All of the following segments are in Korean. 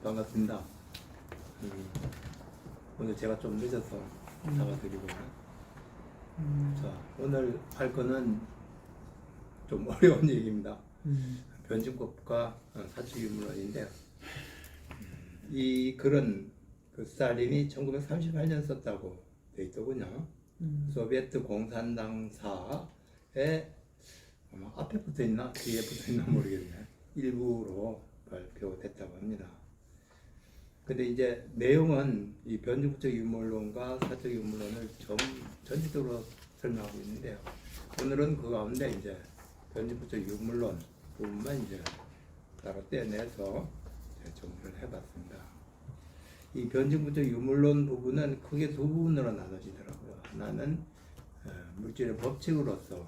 반갑습니다. 오늘 제가 좀 늦어서 잡아드리고 자, 오늘 할 거는 좀 어려운 얘기입니다. 변증법과 사축유물론인데요. 이 글은 그 스탈린이 1938년 썼다고 돼 있더군요. 소비에트 공산당사에 아마 앞에 붙어 있나 뒤에 붙어 있나 모르겠네. 일부로 발표됐다고 합니다. 근데 이제 내용은 이 변증법적 유물론과 사적 유물론을 전체적으로 설명하고 있는데요. 오늘은 그 가운데 이제 변증법적 유물론 부분만 이제 따로 떼내서 정리를 해봤습니다. 이 변증법적 유물론 부분은 크게 두 부분으로 나눠지더라고요. 하나는 물질의 법칙으로서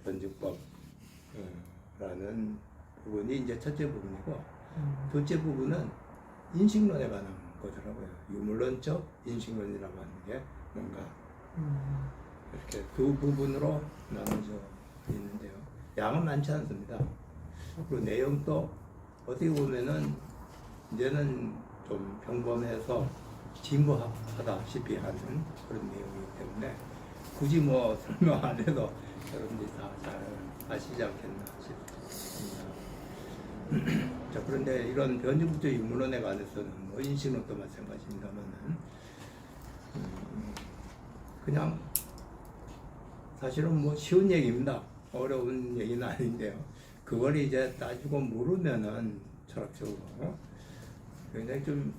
변증법라는 부분이 이제 첫째 부분이고, 둘째 부분은 인식론에 관한 거더라고요. 유물론적 인식론이라고 하는 게 뭔가 이렇게 두 부분으로 나눠져 있는데요. 양은 많지 않습니다. 그리고 내용도 어떻게 보면은 이제는 좀 평범해서 진부하다시피 하는 그런 내용이기 때문에 굳이 뭐 설명 안 해도 여러분들이 다 잘 아시지 않겠나 싶습니다. 자, 그런데 이런 변증법적 유물론에 관해서는 뭐 인식론도 마찬가지입니다만은 그냥 사실은 뭐 쉬운 얘기입니다. 어려운 얘기는 아닌데요. 그걸 이제 따지고 물으면은 철학적으로 굉장히 좀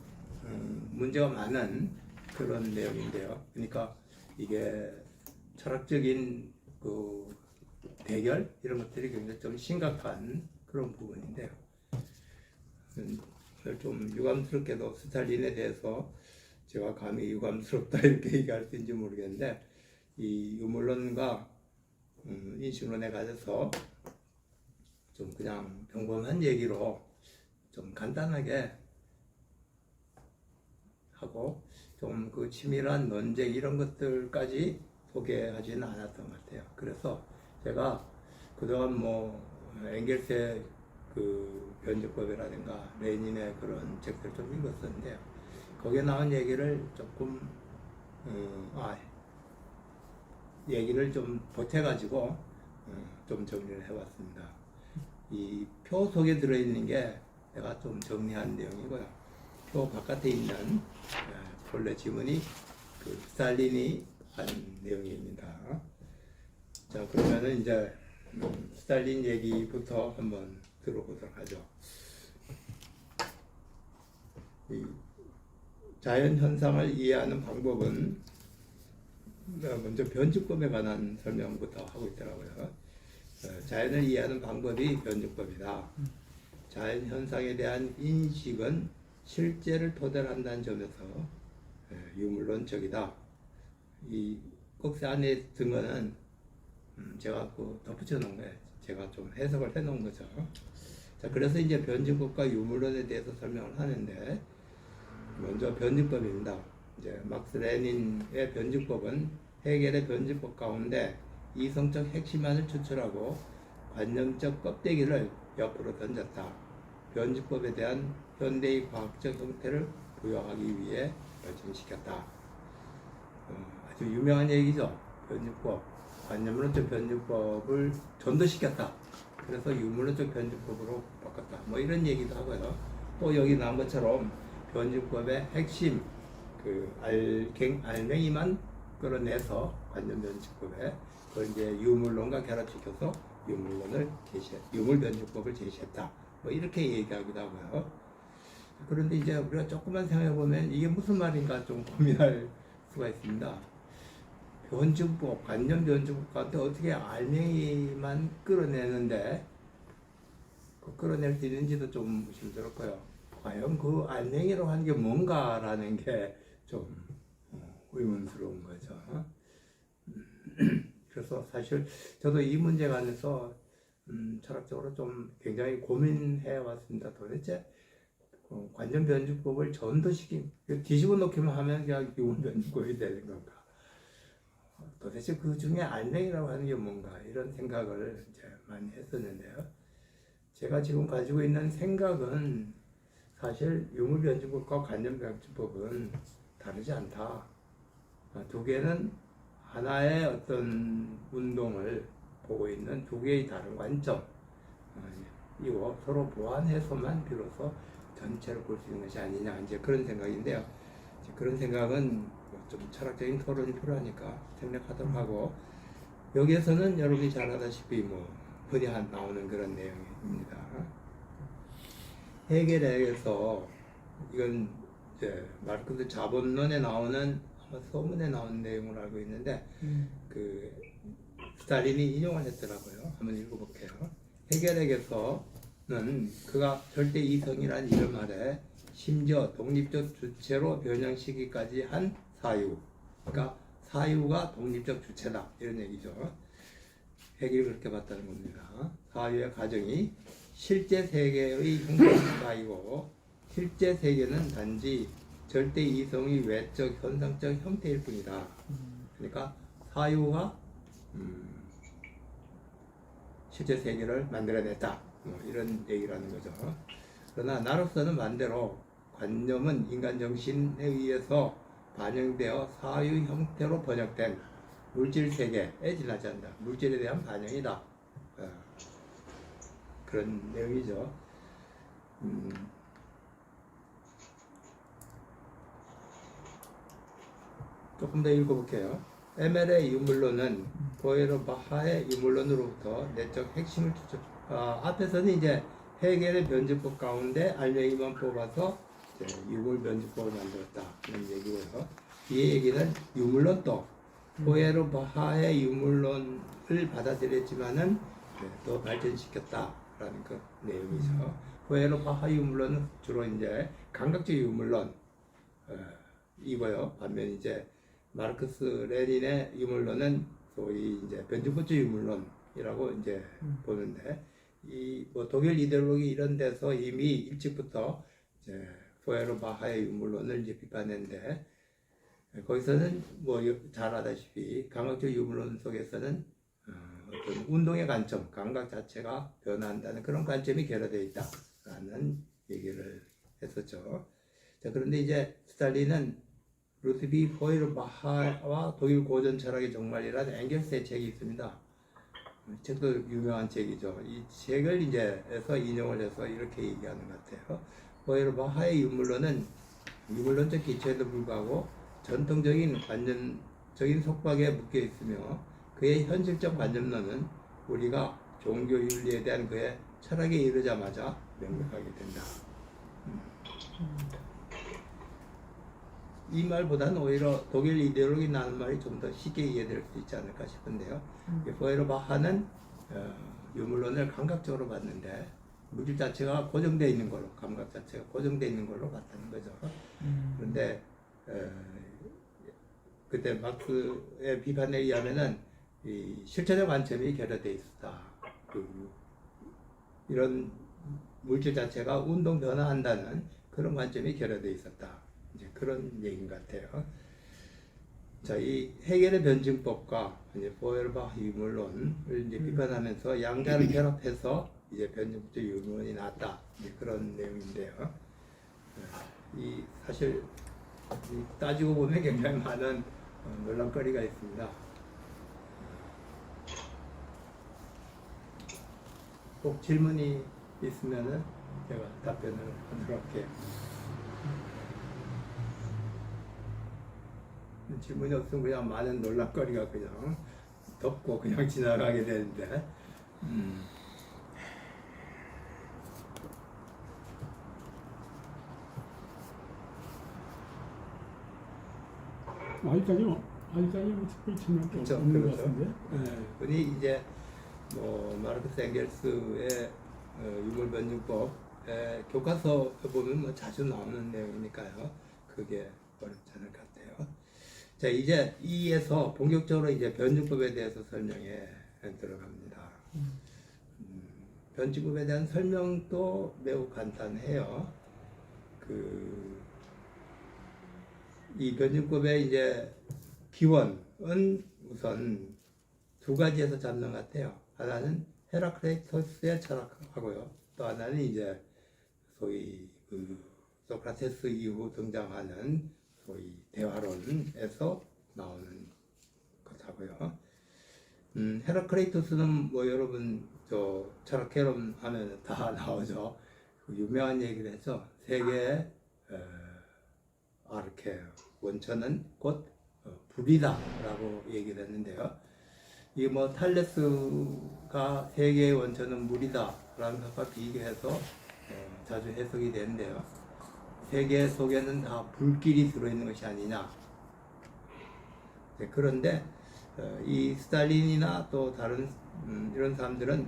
문제가 많은 그런 내용인데요. 그러니까 이게 철학적인 그 대결 이런 것들이 굉장히 좀 심각한 그런 부분인데요. 좀 유감스럽게도 스탈린에 대해서 제가 감히 유감스럽다 이렇게 얘기할 수 있는지 모르겠는데, 이 유물론과 인식론에 관해서 좀 그냥 평범한 얘기로 좀 간단하게 하고 좀 그 치밀한 논쟁 이런 것들까지 소개하지는 않았던 것 같아요. 그래서 제가 그동안 뭐 엥겔스의 그 변증법이라든가 레닌의 그런 책들 좀 읽었었는데요. 거기에 나온 얘기를 조금 얘기를 좀 보태가지고 좀 정리를 해봤습니다. 이 표 속에 들어있는 게 내가 좀 정리한 내용이고요. 표 바깥에 있는 본래 지문이 그 스탈린이 한 내용입니다. 자, 그러면은 이제 스탈린 얘기부터 한번 들어보도록 하죠. 이 자연 현상을 이해하는 방법은 먼저 변증법에 관한 설명부터 하고 있더라고요. 자연을 이해하는 방법이 변증법이다. 자연 현상에 대한 인식은 실제를 토대로 한다는 점에서 유물론적이다. 이 꼭지 안에 든 거는 제가 그 덧붙여 놓은 거예요. 제가 좀 해석을 해 놓은 거죠. 자, 그래서 이제 변증법과 유물론에 대해서 설명을 하는데, 먼저 변증법입니다. 이제 막스 레닌의 변증법은 헤겔의 변증법 가운데 이성적 핵심만을 추출하고 관념적 껍데기를 옆으로 던졌다. 변증법에 대한 현대의 과학적 형태를 부여하기 위해 발전시켰다. 아주 유명한 얘기죠. 변증법, 관념론적 변증법을 전도시켰다. 그래서 유물론적 변증법으로 바꿨다. 뭐 이런 얘기도 하고요. 또 여기 나온 것처럼 변증법의 핵심, 그 알맹이만 끌어내서 관념 변증법에 그걸 이제 유물론과 결합시켜서 유물 변증법을 제시했다. 뭐 이렇게 얘기하기도 하고요. 그런데 이제 우리가 조금만 생각해 보면 이게 무슨 말인가 좀 고민할 수가 있습니다. 변증법, 관념 변증법 같은 어떻게 알맹이만 끌어내는데 그 끌어낼 수 있는지도 좀 힘들었고요. 과연 그 알맹이로 하는 게 뭔가라는 게 좀 의문스러운 거죠. 그래서 사실 저도 이 문제에 관해서 철학적으로 좀 굉장히 고민해 왔습니다. 도대체 관념 변증법을 전도시킨, 뒤집어 놓기만 하면 그냥 유물 변증법이 되는 건가? 도대체 그 중에 알맹이라고 하는 게 뭔가? 이런 생각을 이제 많이 했었는데요. 제가 지금 가지고 있는 생각은 사실 유물변증법과 관념변증법은 다르지 않다. 두 개는 하나의 어떤 운동을 보고 있는 두 개의 다른 관점, 이거 서로 보완해서만 비로소 전체를 볼 수 있는 것이 아니냐, 이제 그런 생각인데요. 이제 그런 생각은 좀 철학적인 토론이 필요하니까 생략하도록 하고, 여기에서는 여러분이 잘 아다시피 흔히 나오는 그런 내용입니다. 헤겔에서 이건 이제 마르크스 자본론에 나오는 아마 서문에 나오는 내용을 알고 있는데 그 스탈린이 인용을 했더라고요. 한번 읽어볼게요. 헤겔에게서는 그가 절대 이성이라는 이름 아래 심지어 독립적 주체로 변형시키기까지 한 사유, 그러니까 사유가 독립적 주체다, 이런 얘기죠. 헤겔이 그렇게 봤다는 겁니다. 사유의 가정이 실제 세계의 형태이고, 실제 세계는 단지 절대 이성의 외적 현상적 형태일 뿐이다. 그러니까 사유가 실제 세계를 만들어냈다, 이런 얘기라는 거죠. 그러나 나로서는 반대로 관념은 인간 정신에 의해서 반영되어 사유 형태로 번역된 물질 세계에 지나지 않는다. 물질에 대한 반영이다. 그런 내용이죠. 조금 더 읽어볼게요. 에멜의 유물론은 보헤르바하의 유물론으로부터 내적 핵심을 추적. 앞에서는 이제 헤겔의 변증법 가운데 알맹이만 뽑아서 유물 변증법을 만들었다, 이런 얘기고요. 이 얘기는 유물론도 보헤르바하의 유물론을 받아들였지만은 더 발전시켰다라는 그 내용이죠. 보헤르바하 유물론은 주로 이제 감각적 유물론 이고요. 반면 이제 마르크스 레닌의 유물론은 소위 이제 변증법적 유물론이라고 이제 보는데, 이 독일 이데올로기 이런 데서 이미 일찍부터 이제 포에르바하의 유물론을 이제 비판했는데, 거기서는 잘 아다시피 감각적 유물론 속에서는 어떤 운동의 관점, 감각 자체가 변화한다는 그런 관점이 결여되어 있다라는 얘기를 했었죠. 자, 그런데 이제 스탈린은 루드비 포에르바하와 독일 고전 철학의 종말이라는 엥겔스의 책이 있습니다. 책도 유명한 책이죠. 이 책을 이제 해서 인용을 해서 이렇게 얘기하는 것 같아요. 포에르바하의 유물론은 유물론적 기초에도 불구하고 전통적인 관념적인 속박에 묶여 있으며, 그의 현실적 관념론은 우리가 종교 윤리에 대한 그의 철학에 이르자마자 명백하게 된다. 이 말보다는 오히려 독일 이데올로기 나는 말이 좀 더 쉽게 이해될 수 있지 않을까 싶은데요. 포에르바하는 유물론을 감각적으로 봤는데, 물질 자체가 고정되어 있는 걸로, 감각 자체가 고정되어 있는 걸로 봤다는 거죠. 그런데 그때 마크스의 비판에 의하면은 이 실체적 관점이 결여되어 있었다. 이런 물질 자체가 운동 변화한다는 그런 관점이 결여되어 있었다, 이제 그런 얘기인 것 같아요. 자, 이 헤겔의 변증법과 이제 포에르바하 유물론을 이제 비판하면서 양자를 결합해서 이제 변증법적 유물론이 나왔다, 이제 그런 내용인데요. 이 사실 따지고 보면 굉장히 많은 논란거리가 있습니다. 꼭 질문이 있으면은 제가 답변을 하도록 할게요. 질문이 없으면 그냥 많은 논란거리가 그냥 덮고 그냥 지나가게 되는데, 아직까지는 특별히 질문 게 없는 것 같은데. 흔히 이제 마르크스 엥겔스의 유물 변증법의 교과서 보면 자주 나오는 내용이니까요. 그게 어렵지 않을 것 같아요. 자, 이제 이에서 본격적으로 이제 변증법에 대해서 설명에 들어갑니다. 변증법에 대한 설명도 매우 간단해요. 이 변증법의 이제 기원은 우선 두 가지에서 잡는 것 같아요. 하나는 헤라클레이토스의 철학하고요. 또 하나는 이제 소위 그 소크라테스 이후 등장하는 소위 대화론에서 나오는 것하고요. 헤라클레이토스는 뭐 여러분 저 철학개론 하면 다 나오죠. 그 유명한 얘기를 해서 세계의 아르케 원천은 곧 불이다라고 얘기를 했는데요. 이게 뭐 탈레스가 세계의 원천은 물이다라는 것과 비교해서 자주 해석이 되는데요. 세계 속에는 다 불길이 들어있는 것이 아니냐. 그런데 이 스탈린이나 또 다른 이런 사람들은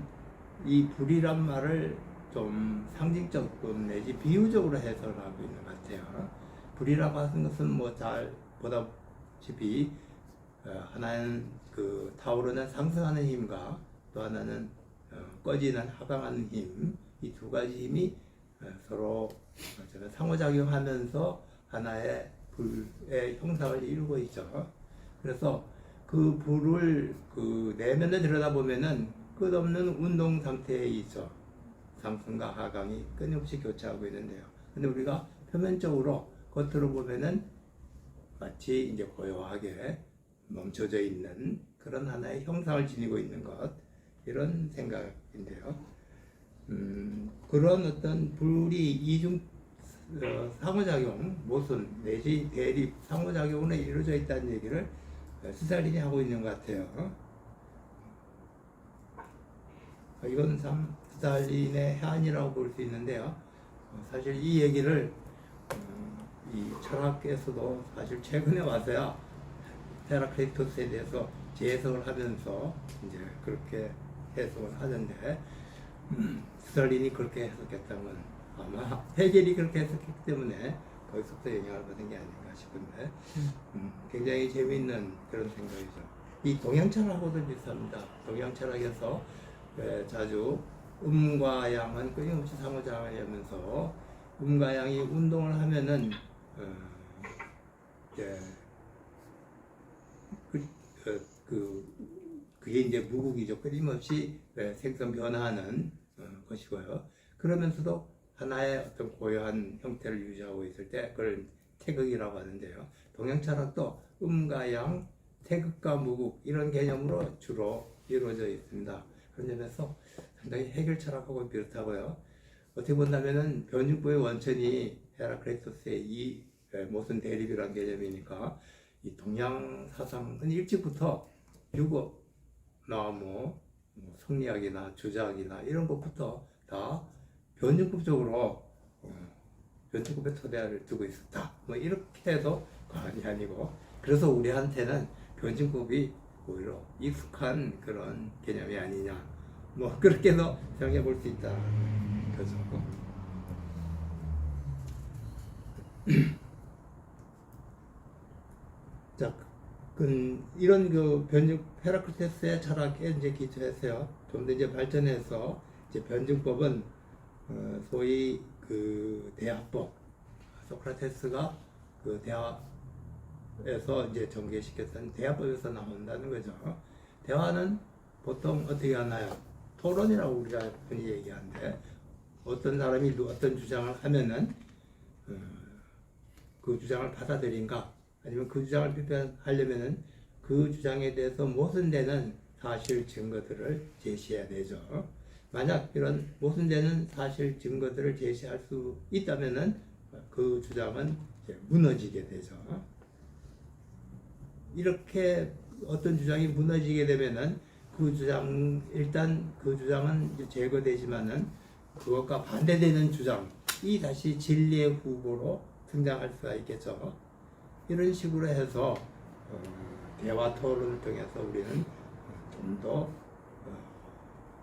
이 불이란 말을 좀 상징적 또 내지 비유적으로 해석을 하고 있는 것 같아요. 불이라고 하는 것은 뭐 잘 보다시피 하나는 그 타오르는 상승하는 힘과 또 하나는 꺼지는 하강하는 힘, 이 두 가지 힘이 서로 상호작용하면서 하나의 불의 형상을 이루고 있죠. 그래서 그 불을 그 내면을 들여다보면은 끝없는 운동 상태에 있죠. 상승과 하강이 끊임없이 교차하고 있는데요. 근데 우리가 표면적으로 겉으로 보면은 마치 이제 고요하게 멈춰져 있는 그런 하나의 형상을 지니고 있는 것, 이런 생각인데요. 그런 어떤 불이 이중 상호작용, 모순 내지 대립 상호작용으로 이루어져 있다는 얘기를 스탈린이 하고 있는 것 같아요. 이건 참 스탈린의 해안이라고 볼 수 있는데요. 사실 이 얘기를 이 철학계에서도 사실 최근에 와서야 헤라클레이토스에 대해서 재해석을 하면서 이제 그렇게 해석을 하는데, 스탈린이 그렇게 해석했다면 아마 헤겔이 그렇게 해석했기 때문에 거기서부터 영향을 받은 게 아닌가 싶은데, 굉장히 재미있는 그런 생각이죠. 이 동양철학하고도 비슷합니다. 동양철학에서 자주 음과 양은 끊임없이 상호작용하면서 음과 양이 운동을 하면은 그게 이제 무국이죠. 끊임없이 생성 변화하는 것이고요. 그러면서도 하나의 어떤 고요한 형태를 유지하고 있을 때 그걸 태극이라고 하는데요. 동양철학도 음과 양, 태극과 무국 이런 개념으로 주로 이루어져 있습니다. 그런 점에서 상당히 해결 철학하고 비슷하고요. 어떻게 본다면은 변증법의 원천이 헤라클레이토스의 이 모순 대립이라는 개념이니까 이 동양 사상은 일찍부터 유고나 뭐 성리학이나 주자학이나 이런 것부터 다 변증법적으로 변증법의 토대를 두고 있었다. 뭐 이렇게 해도 과언이 아니고, 그래서 우리한테는 변증법이 오히려 익숙한 그런 개념이 아니냐. 뭐 그렇게도 생각해 볼 수 있다. 그죠? 자, 이런 그 변증 헤라클레이토스의 철학에 이제 기초해서요. 좀 더 이제 발전해서 이제 변증법은 소위 그 대화법, 소크라테스가 그 대화에서 이제 전개시켰던 대화법에서 나온다는 거죠. 대화는 보통 어떻게 하나요? 토론이라고 우리가 흔히 얘기하는데, 어떤 사람이 어떤 주장을 하면은 그 주장을 받아들인가, 아니면 그 주장을 비판하려면은 그 주장에 대해서 모순되는 사실 증거들을 제시해야 되죠. 만약 이런 모순되는 사실 증거들을 제시할 수 있다면은 그 주장은 이제 무너지게 되죠. 이렇게 어떤 주장이 무너지게 되면은 그 주장, 일단 그 주장은 이제 제거되지만은 그것과 반대되는 주장이 다시 진리의 후보로 등장할 수가 있겠죠. 이런 식으로 해서 대화 토론을 통해서 우리는 좀 더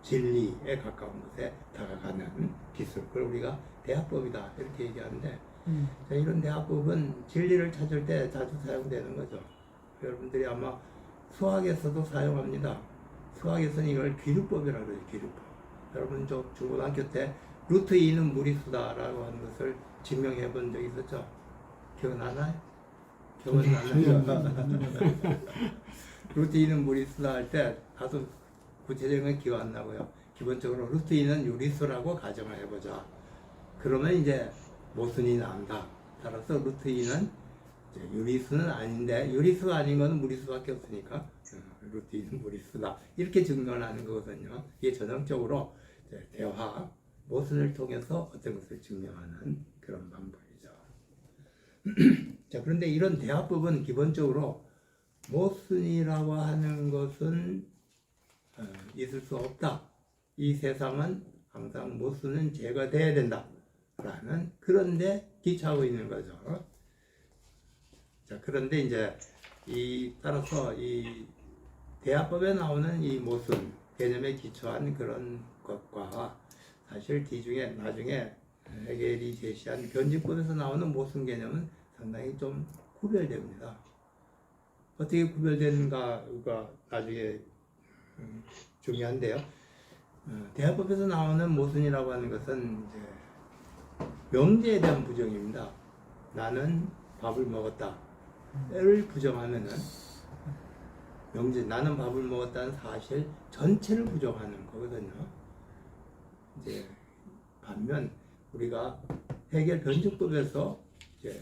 진리에 가까운 것에 다가가는 기술, 그걸 우리가 대화법이다 이렇게 얘기하는데, 이런 대화법은 진리를 찾을 때 자주 사용되는 거죠. 여러분들이 아마 수학에서도 사용합니다. 수학에서는 이걸 기류법이라고 해요. 기류법. 여러분 저 중고등학교 때 루트 2는 무리수다라고 하는 것을 증명해 본 적 있었죠? 기억나나요? 기억은 나나요? 루트 2는 무리수다 할 때 다소 구체적인 기억 안 나고요. 기본적으로 루트 2는 유리수라고 가정을 해보자. 그러면 이제 모순이 나온다. 따라서 루트 2는 유리수는 아닌데 유리수가 아닌 것은 무리수밖에 없으니까 루트 2는 무리수다. 이렇게 증명하는 거거든요. 이게 전형적으로 대화, 모순을 통해서 어떤 것을 증명하는 그런 방법이죠. 자, 그런데 이런 대화법은 기본적으로 모순이라고 하는 것은 있을 수 없다. 이 세상은 항상 모순은 제거돼야 된다. 라는 그런데 기초하고 있는 거죠. 자, 그런데 이제 따라서 이 대화법에 나오는 이 모순 개념에 기초한 그런 것과 사실 뒤중에 나중에 헤겔이 제시한 변증법에서 나오는 모순 개념은 상당히 좀 구별됩니다. 어떻게 구별되는가가 나중에 중요한데요. 대화법에서 나오는 모순이라고 하는 것은 이제 명제에 대한 부정입니다. 나는 밥을 먹었다를 부정하면은 명제 나는 밥을 먹었다는 사실 전체를 부정하는 거거든요. 이제 반면 우리가 해결 변증법에서 이제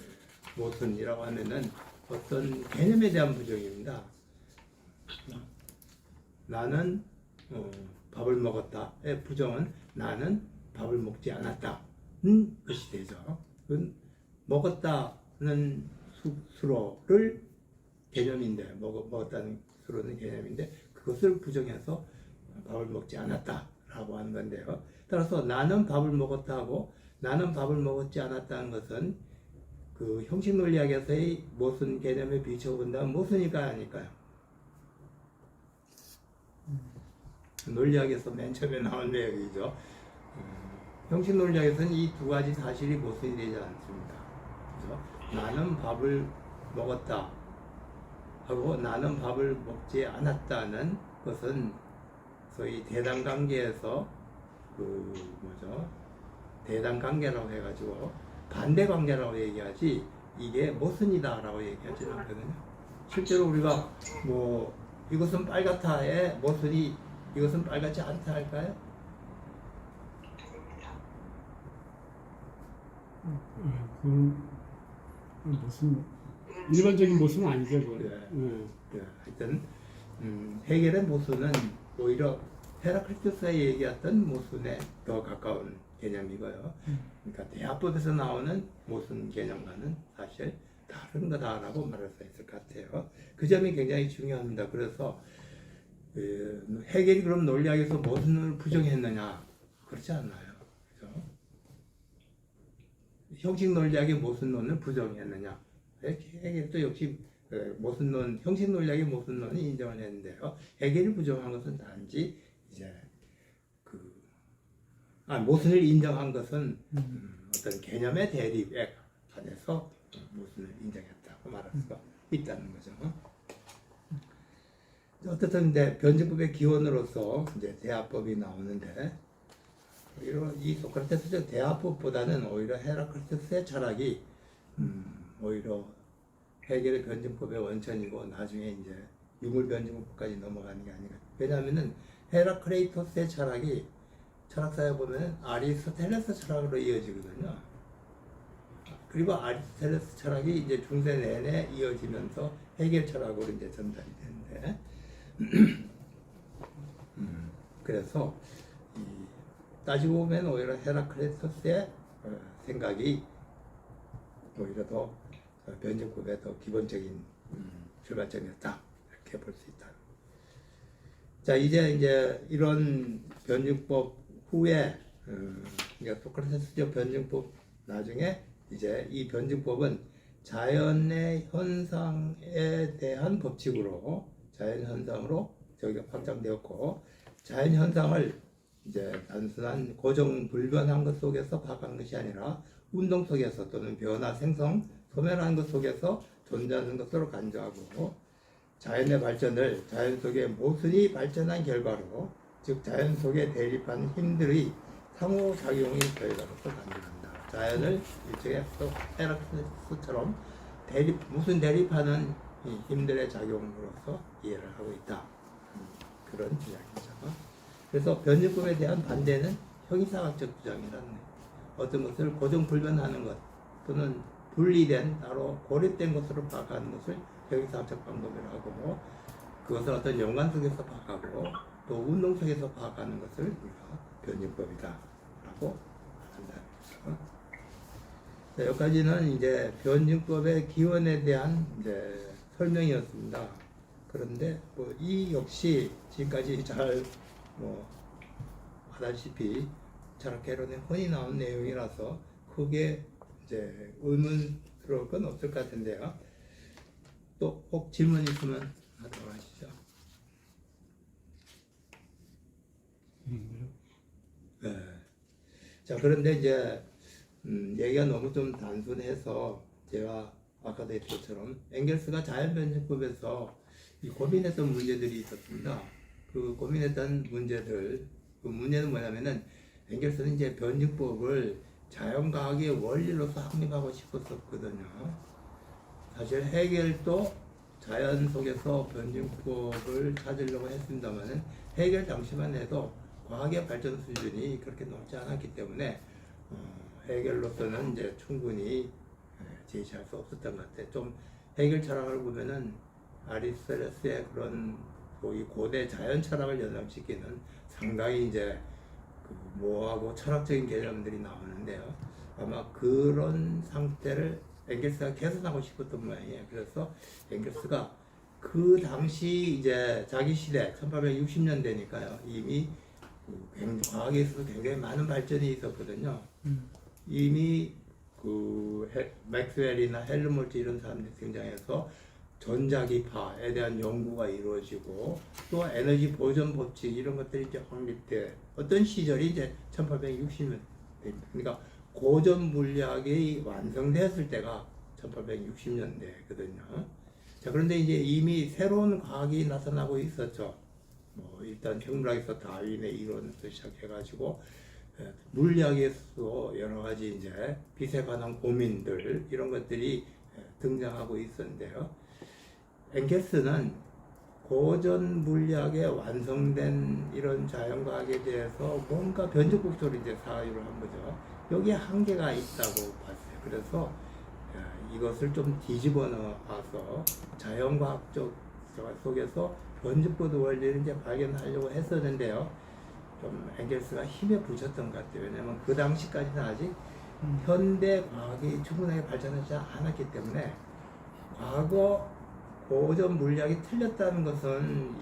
모순이라고 하면은 어떤 개념에 대한 부정입니다. 나는 밥을 먹었다의 부정은 나는 밥을 먹지 않았다는 것이 되죠. 먹었다는 수로를 개념인데 먹었다는 수로는 개념인데 그것을 부정해서 밥을 먹지 않았다라고 하는 건데요. 따라서 나는 밥을 먹었다 하고 나는 밥을 먹지 않았다는 것은 그 형식 논리학에서의 모순 개념에 비춰본다면 모순이가 아닐까요? 논리학에서 맨 처음에 나온 내용이죠. 형식 논리학에서는 이 두 가지 사실이 모순이 되지 않습니다. 그죠? 나는 밥을 먹었다 하고 나는 밥을 먹지 않았다는 것은 소위 대단관계에서 대단관계라고 해가지고 반대관계라고 얘기하지 이게 모순이다라고 얘기하지 않거든요. 실제로 우리가 이것은 빨갛다의 모순이 이것은 빨갛지 않다 할까요? 그건 무슨 일반적인 모습은 아니죠. 하여튼 해겔의 모순은 오히려 헤라클리토스가 얘기했던 모순에 더 가까운 개념이고요. 그러니까 대화법에서 나오는 모순 개념과는 사실 다른 거다라고 말할 수 있을 것 같아요. 그 점이 굉장히 중요합니다. 그래서 해겔이 그럼 논리학에서 모순을 부정했느냐? 그렇지 않나요? 그렇죠? 형식 논리학의 모순론을 부정했느냐? 해겔도 역시 모순론, 형식 논리학의 모순론을 인정을 했는데요. 해겔이 부정한 것은 단지 이제 모순을 인정한 것은 어떤 개념의 대립에 관해서 모순을 인정했다고 말할 수가 있다는 거죠. 어쨌든 이제 변증법의 기원으로서 이제 대화법이 나오는데 이 소크라테스의 대화법보다는 오히려 헤라클리토스의 철학이 오히려 해겔의 변증법의 원천이고 나중에 이제 유물 변증법까지 넘어가는 게 아닌가. 왜냐하면은 헤라클리토스의 철학이 철학사에 보면 아리스토텔레스 철학으로 이어지거든요. 그리고 아리스토텔레스 철학이 이제 중세 내내 이어지면서 해겔 철학으로 이제 전달이 되는데, 그래서 따지고 보면 오히려 헤라클리토스의 생각이 오히려 더 변증법의 더 기본적인 출발점이었다 이렇게 볼 수 있다. 자, 이제 이런 변증법 후에 소크라테스적 변증법 나중에 이제 이 변증법은 자연의 현상에 대한 법칙으로 자연 현상으로 저기가 확장되었고 자연 현상을 이제 단순한 고정 불변한 것 속에서 파악한 것이 아니라 운동 속에서 또는 변화 생성 소멸하는 것 속에서 존재하는 것으로 간주하고 자연의 발전을 자연 속의 모순이 발전한 결과로 즉 자연 속에 대립하는 힘들의 상호작용의 결과로서 간주한다. 자연을 일종의 헤라클리토스처럼 무슨 대립하는 이 힘들의 작용으로서 이해를 하고 있다. 그런 주장이죠. 그래서 변증법에 대한 반대는 형이사학적 주장이라는 어떤 것을 고정불변하는 것 또는 분리된 따로 고립된 것으로 파악하는 것을 형이상학적 방법이라고 하고, 그것을 어떤 연관 속에서 파악하고 또 운동 속에서 파악하는 것을 우리가 변증법이다 라고 한다. 네, 여기까지는 이제 변증법의 기원에 대한 이제 설명이었습니다. 그런데 뭐 이 역시 지금까지 잘 뭐 하다시피 철학개론에 흔히 나온 내용이라서 크게 이제 의문스러울 건 없을 것 같은데요. 또 혹 질문 있으면 하도록 하시죠. 네. 자, 그런데 이제 얘기가 너무 좀 단순해서 제가 아까도 했던 것처럼 엥겔스가 자연변증법에서 이 고민했던 문제들이 있었습니다. 그 고민했던 문제들, 그 문제는 뭐냐면은 엥겔스는 이제 변증법을 자연과학의 원리로서 확립하고 싶었었거든요. 사실 해겔도 자연 속에서 변증법을 찾으려고 했습니다만은 해겔 당시만 해도 과학의 발전 수준이 그렇게 높지 않았기 때문에 해겔로서는 이제 충분히 제시할 수 없었던 것 같아요. 좀 해겔 철학을 보면은 아리스토텔레스의 그런 거의 고대 자연 철학을 연상시키는 상당히 이제 그 모호하고 철학적인 개념들이 나오는데요. 아마 그런 상태를 엥겔스가 개선하고 싶었던 모양이에요. 그래서 엥겔스가 그 당시 이제 자기 시대 1860년대니까요. 이미 과학에 있어서 굉장히 많은 발전이 있었거든요. 이미 그 맥스웰이나 헬름홀츠 이런 사람들이 등장해서 전자기파에 대한 연구가 이루어지고 또 에너지 보존 법칙 이런 것들이 이제 확립돼 어떤 시절이 이제 1860년대입니다. 그러니까 고전 물리학이 완성됐을 때가 1860년대거든요. 자, 그런데 이제 이미 새로운 과학이 나타나고 있었죠. 뭐 일단 생물학에서 다윈의 이론부터 시작해가지고 물리학에서 여러 가지 이제 빛에 관한 고민들 이런 것들이 등장하고 있었는데요. 엥겔스는 고전 물리학에 완성된 이런 자연과학에 대해서 뭔가 변증법적으로 이제 사유를 한 거죠. 여기에 한계가 있다고 봤어요. 그래서 이것을 좀 뒤집어 놓아서 자연과학적 속에서 변증법 원리를 이제 발견하려고 했었는데요. 좀 엥겔스가 힘에 부쳤던 것 같아요. 왜냐하면 그 당시까지는 아직 현대 과학이 충분하게 발전하지 않았기 때문에 과거 고전 물리학이 틀렸다는 것은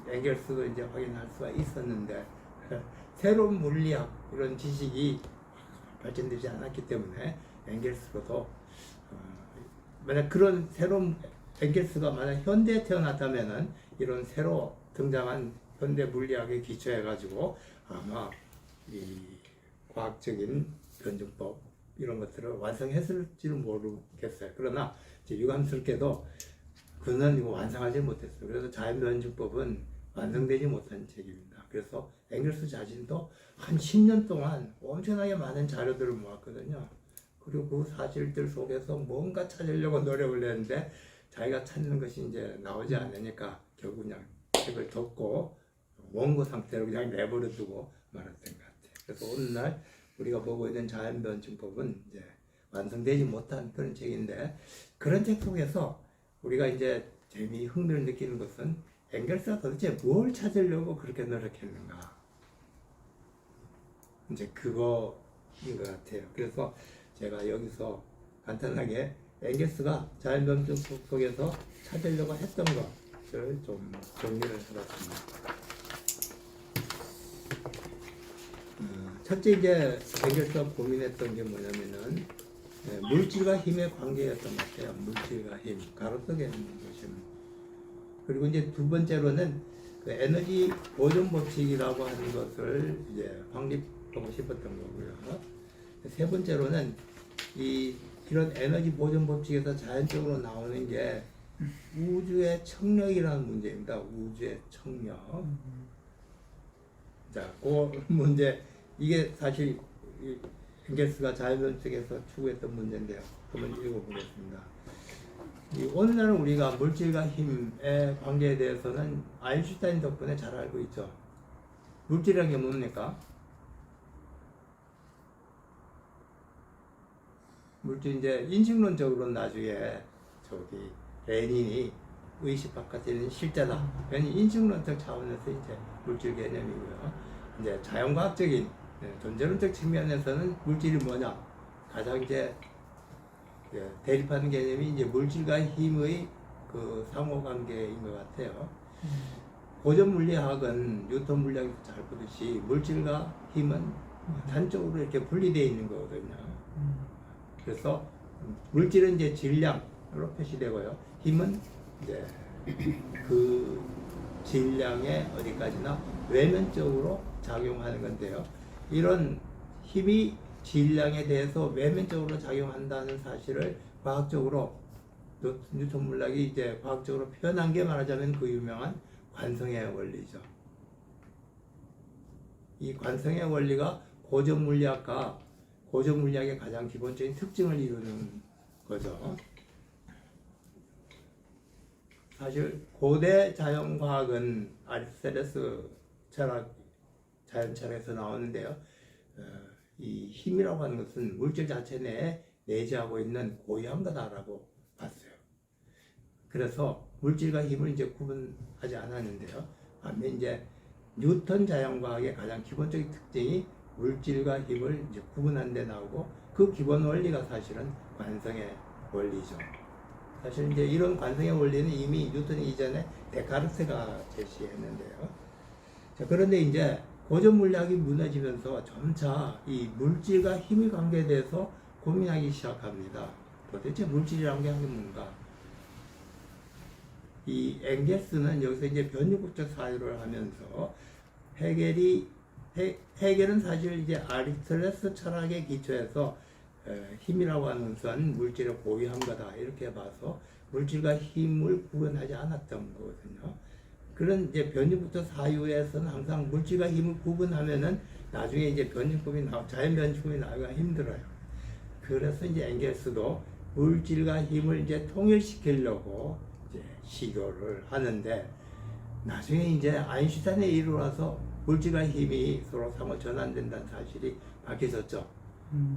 엥겔스도 이제 확인할 수가 있었는데 새로운 물리학 이런 지식이 발전되지 않았기 때문에 엥겔스로도 만약 그런 새로운 엥겔스가 만약 현대에 태어났다면은 이런 새로 등장한 현대 물리학에 기초해 가지고 아마 이 과학적인 변증법 이런 것들을 완성했을지는 모르겠어요. 그러나 이제 유감스럽게도 그는 이거 완성하지 못했어요. 그래서 자연변증법은 완성되지 못한 책입니다. 그래서 엥겔스 자신도 한 10년 동안 엄청나게 많은 자료들을 모았거든요. 그리고 그 사실들 속에서 뭔가 찾으려고 노력을 했는데 자기가 찾는 것이 이제 나오지 않으니까 결국 그냥 책을 덮고 원고 상태로 그냥 내버려 두고 말았던 것 같아요. 그래서 오늘날 우리가 보고 있는 자연변증법은 이제 완성되지 못한 그런 책인데, 그런 책 속에서 우리가 이제 흥미를 느끼는 것은 엥겔스가 도대체 뭘 찾으려고 그렇게 노력했는가, 이제 그거인 것 같아요. 그래서 제가 여기서 간단하게 엥겔스가 자연변증법 속에서 찾으려고 했던 것을 좀 정리를 해봤습니다. 첫째 이제 엥겔스가 고민했던 게 뭐냐면은 물질과 힘의 관계였던 것 같아요. 물질과 힘, 가로속에 있는 것입니다. 그리고 이제 두 번째로는 그 에너지 보존 법칙이라고 하는 것을 이제 확립하고 싶었던 거고요. 세 번째로는 이런 에너지 보존 법칙에서 자연적으로 나오는 게 우주의 청력이라는 문제입니다. 우주의 청력. 자, 그 문제, 이게 사실 엥겔스가 자연변증에서 추구했던 문제인데요. 한번 읽어보겠습니다. 오늘날은 우리가 물질과 힘의 관계에 대해서는 아인슈타인 덕분에 잘 알고 있죠. 물질이라는 게 뭡니까? 물질 이제 인식론적으로 나중에 저기 레닌이 의식 바깥에는 실제다. 그냥 인식론적 차원에서 이제 물질 개념이고요. 이제 자연과학적인 존재론적 측면에서는 물질이 뭐냐 가장 이제 대립하는 개념이 이제 물질과 힘의 그 상호관계인 것 같아요. 고전 물리학은 뉴턴 물리학에서 잘 보듯이 물질과 힘은 단적으로 이렇게 분리되어 있는 거거든요. 그래서 물질은 이제 질량으로 표시되고요. 힘은 이제 그 질량의 어디까지나 외면적으로 작용하는 건데요. 이런 힘이 질량에 대해서 외면적으로 작용한다는 사실을 과학적으로 뉴턴 물리학이 이제 과학적으로 표현한 게 말하자면 그 유명한 관성의 원리죠. 이 관성의 원리가 고전 물리학의 가장 기본적인 특징을 이루는 거죠. 사실 고대 자연과학은 아리스토텔레스 자연 철학에서 나오는데요. 이 힘이라고 하는 것은 물질 자체 내에 내재하고 있는 고유한 거다라고 봤어요. 그래서 물질과 힘을 이제 구분하지 않았는데요. 반면 이제 뉴턴 자연과학의 가장 기본적인 특징이 물질과 힘을 이제 구분한 데 나오고 그 기본 원리가 사실은 관성의 원리죠. 사실 이제 이런 관성의 원리는 이미 뉴턴 이전에 데카르트가 제시했는데요. 자, 그런데 이제 고전 물리학이 무너지면서 점차 이 물질과 힘의 관계에 대해서 고민하기 시작합니다. 도대체 물질이란 게 뭔가? 이 엥겔스는 여기서 이제 변유국적 사유를 하면서 헤겔은 사실 이제 아리스토텔레스 철학의 기초에서 힘이라고 하는 것은 물질의 고유한 거다 이렇게 봐서 물질과 힘을 구분하지 않았던 거거든요. 그런 이제 변증법적 사유에서는 항상 물질과 힘을 구분하면은 나중에 이제 자연 변증법이 나오기가 힘들어요. 그래서 이제 엥겔스도 물질과 힘을 이제 통일시키려고 이제 시도를 하는데 나중에 이제 아인슈타인에 이르러서 물질과 힘이 서로 상호 전환된다는 사실이 밝혀졌죠.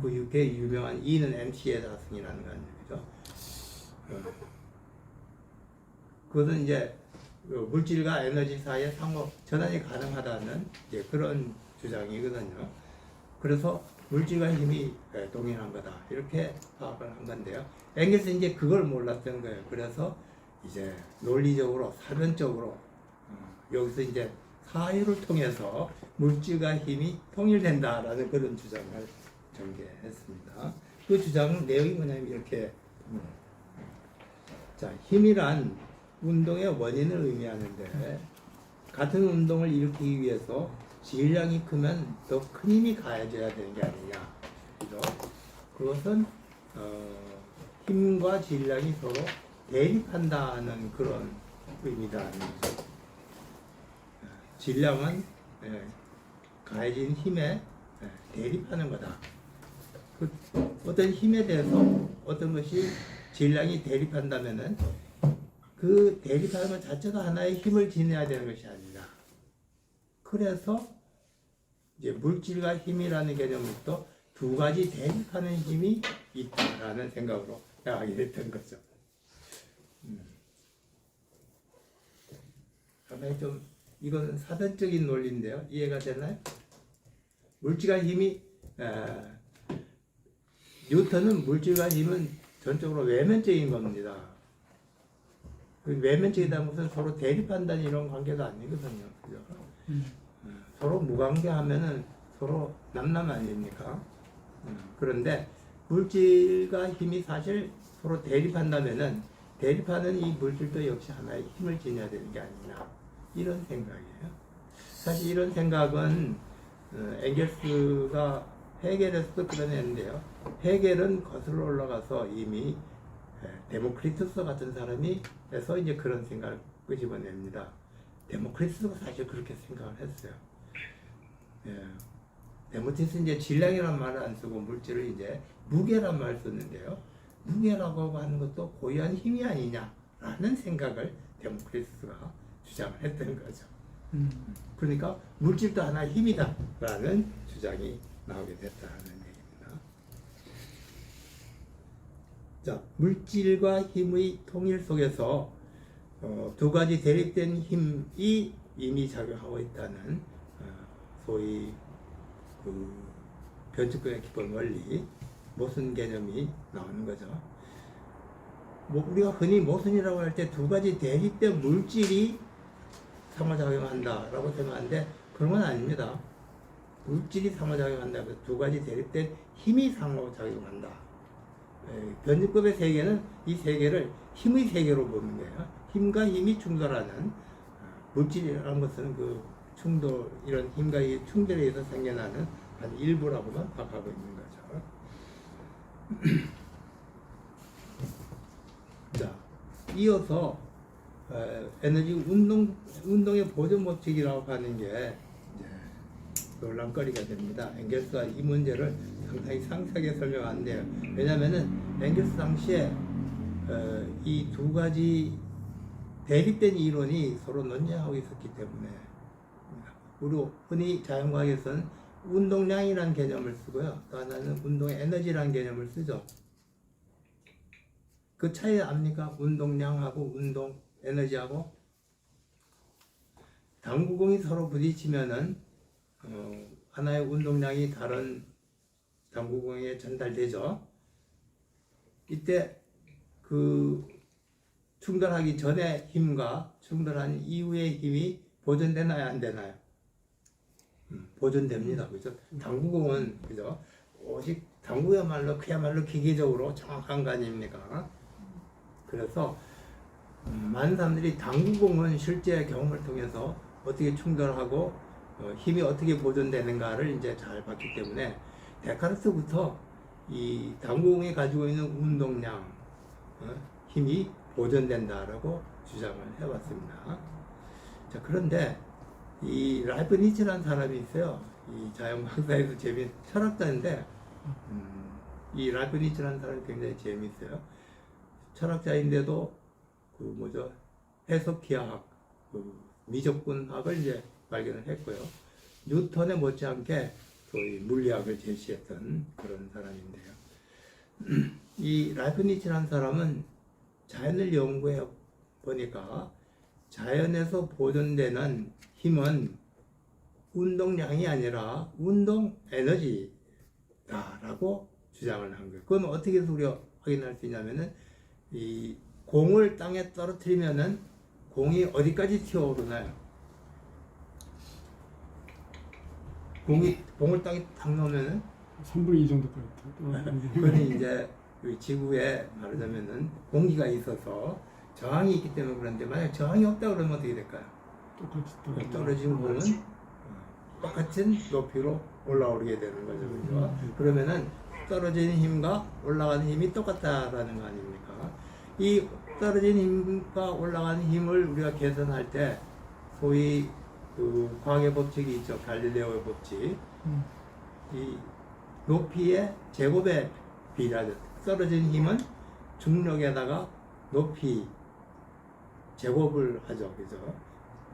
그 유명한 E는 mc의 자승이라는 거 아니죠. 그것은 이제 물질과 에너지 사이에 상호 전환이 가능하다는 이제 그런 주장이거든요. 그래서 물질과 힘이 동일한 거다 이렇게 파악을 한 건데요. 엥겔스는 이제 그걸 몰랐던 거예요. 그래서 이제 논리적으로 사변적으로 여기서 이제 사유를 통해서 물질과 힘이 통일된다라는 그런 주장을 전개했습니다. 그 주장 내용이 뭐냐면 이렇게 자, 힘이란 운동의 원인을 의미하는데 같은 운동을 일으키기 위해서 질량이 크면 더 큰 힘이 가해져야 되는 게 아니냐. 그죠? 그것은 힘과 질량이 서로 대립한다는 그런 의미다. 질량은 가해진 힘에 대립하는 거다. 어떤 힘에 대해서 어떤 것이 질량이 대립한다면은 그 대립하는 것 자체가 하나의 힘을 지녀야 되는 것이 아니라 그래서 이제 물질과 힘이라는 개념부터 두 가지 대립하는 힘이 있다라는 생각으로 나가게 됐던 거죠. 상당히 좀 이건 사변적인 논리인데요. 이해가 되나요? 물질과 힘이 뉴턴은 물질과 힘은 전적으로 외면적인 겁니다. 그 외면적이다는 것은 서로 대립한다는 이런 관계가 아니거든요. 그죠? 서로 무관계하면은 서로 남남 아닙니까? 그런데 물질과 힘이 사실 서로 대립한다면은 대립하는 이 물질도 역시 하나의 힘을 지녀야 되는 게 아니냐 이런 생각이에요. 사실 이런 생각은 엥겔스가 헤겔에서도 그려냈는데요. 헤겔은 거슬러 올라가서 이미 데모크리투스 같은 사람이 해서 이제 그런 생각을 끄집어냅니다. 데모크리투스가 사실 그렇게 생각을 했어요. 데모크리투스는 이제 질량이라는 말을 안 쓰고 물질을 이제 무게란 말을 썼는데요. 무게라고 하는 것도 고유한 힘이 아니냐라는 생각을 데모크리투스가 주장을 했던 거죠. 그러니까 물질도 하나의 힘이다라는 주장이 나오게 됐다는 얘기입니다. 자, 물질과 힘의 통일 속에서 두 가지 대립된 힘이 이미 작용하고 있다는 소위 그 변칙권의 기본 원리, 모순 개념이 나오는 거죠. 뭐 우리가 흔히 모순이라고 할 때 두 가지 대립된 물질이 상호작용한다라고 생각하는데 그런 건 아닙니다. 물질이 상호작용한다. 두 가지 대립된 힘이 상호작용한다. 변증법의 세계는 이 세계를 힘의 세계로 보는 거예요. 힘과 힘이 충돌하는 물질이라는 것은 그 충돌, 이런 힘과 이 충돌에 의해서 생겨나는 한 일부라고만 파악하고 있는 거죠. 자, 이어서 에너지 운동의 보존 법칙이라고 하는 게 논란거리가 됩니다. 엥겔스가 이 문제를 상당히 상세하게 설명하는데요. 왜냐하면은 엥겔스 당시에 이 두 가지 대립된 이론이 서로 논쟁하고 있었기 때문에 우리 흔히 자연과학에서는 운동량이라는 개념을 쓰고요. 또 하나는 운동의 에너지라는 개념을 쓰죠. 그 차이 압니까? 운동량하고 운동 에너지하고 당구공이 서로 부딪히면은 하나의 운동량이 다른 당구공에 전달되죠. 이때 그 충돌하기 전의 힘과 충돌한 이후의 힘이 보존되나요, 안 되나요? 보존됩니다. 그죠? 당구공은 그죠? 오직 당구야말로 그야말로 기계적으로 정확한 거 아닙니까? 그래서 많은 사람들이 당구공은 실제 경험을 통해서 어떻게 충돌하고 힘이 어떻게 보존되는가를 이제 잘 봤기 때문에 데카르트부터 이 당구공이 가지고 있는 운동량, 힘이 보존된다라고 주장을 해왔습니다. 자, 그런데 이 라이프니츠라는 사람이 있어요. 이 자연과학사에서 철학자인데 이 라이프니츠라는 사람이 굉장히 재미있어요. 철학자인데도 그 뭐죠, 해석기하학, 그 미적분학을 이제 발견을 했고요. 뉴턴에 못지않게 소위 물리학을 제시했던 그런 사람인데요. 이 라이프니츠라는 사람은 자연을 연구해 보니까 자연에서 보존되는 힘은 운동량이 아니라 운동 에너지다라고 주장을 한 거예요. 그건 어떻게 해서 우리가 확인할 수 있냐면은 이 공을 땅에 떨어뜨리면은 공이 어디까지 튀어오르나요? 공을 땅에 탁 넣으면은 3분의 2 정도까지. 그건 이제 지구에 말하자면은 공기가 있어서 저항이 있기 때문에 그런데 만약 저항이 없다 그러면 어떻게 될까요? 똑같이 떨어진 공은 똑같은 높이로 올라오게 되는 거죠. 그죠? 그러면은 떨어지는 힘과 올라가는 힘이 똑같다라는 거 아닙니까? 이 떨어지는 힘과 올라가는 힘을 우리가 계산할 때 소위 그 과학의 법칙이 있죠. 갈릴레오의 법칙. 이 높이의 제곱에 비례하죠. 떨어지는 힘은 중력에다가 높이 제곱을 하죠. 그죠?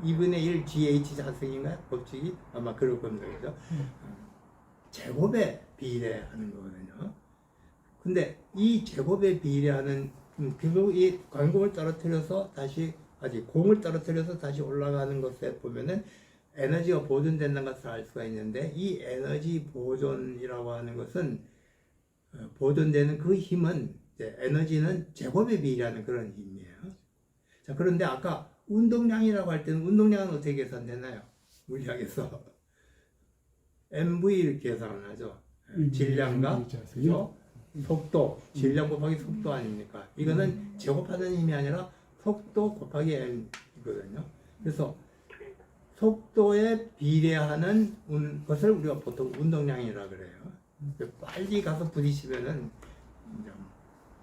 2분의 1 GH 자승인가요? 법칙이? 아마 그럴 겁니다. 그죠? 제곱에 비례하는 거거든요. 근데 이 제곱에 비례하는, 결국 이 광공을 떨어뜨려서 다시, 공을 떨어뜨려서 다시 올라가는 것에 보면은 에너지가 보존된다는 것을 알 수가 있는데, 이 에너지 보존이라고 하는 것은, 보존되는 그 힘은, 에너지는 제곱에 비례하는 그런 힘이에요. 자, 그런데 아까 운동량이라고 할 때는 운동량은 어떻게 계산되나요? 물리학에서 MV 계산을 하죠. 질량과 그렇죠? 속도, 질량 곱하기 속도 아닙니까? 이거는 제곱하는 힘이 아니라 속도 곱하기 m이거든요. 그래서 속도에 비례하는 것을 우리가 보통 운동량이라 그래요. 빨리 가서 부딪히면은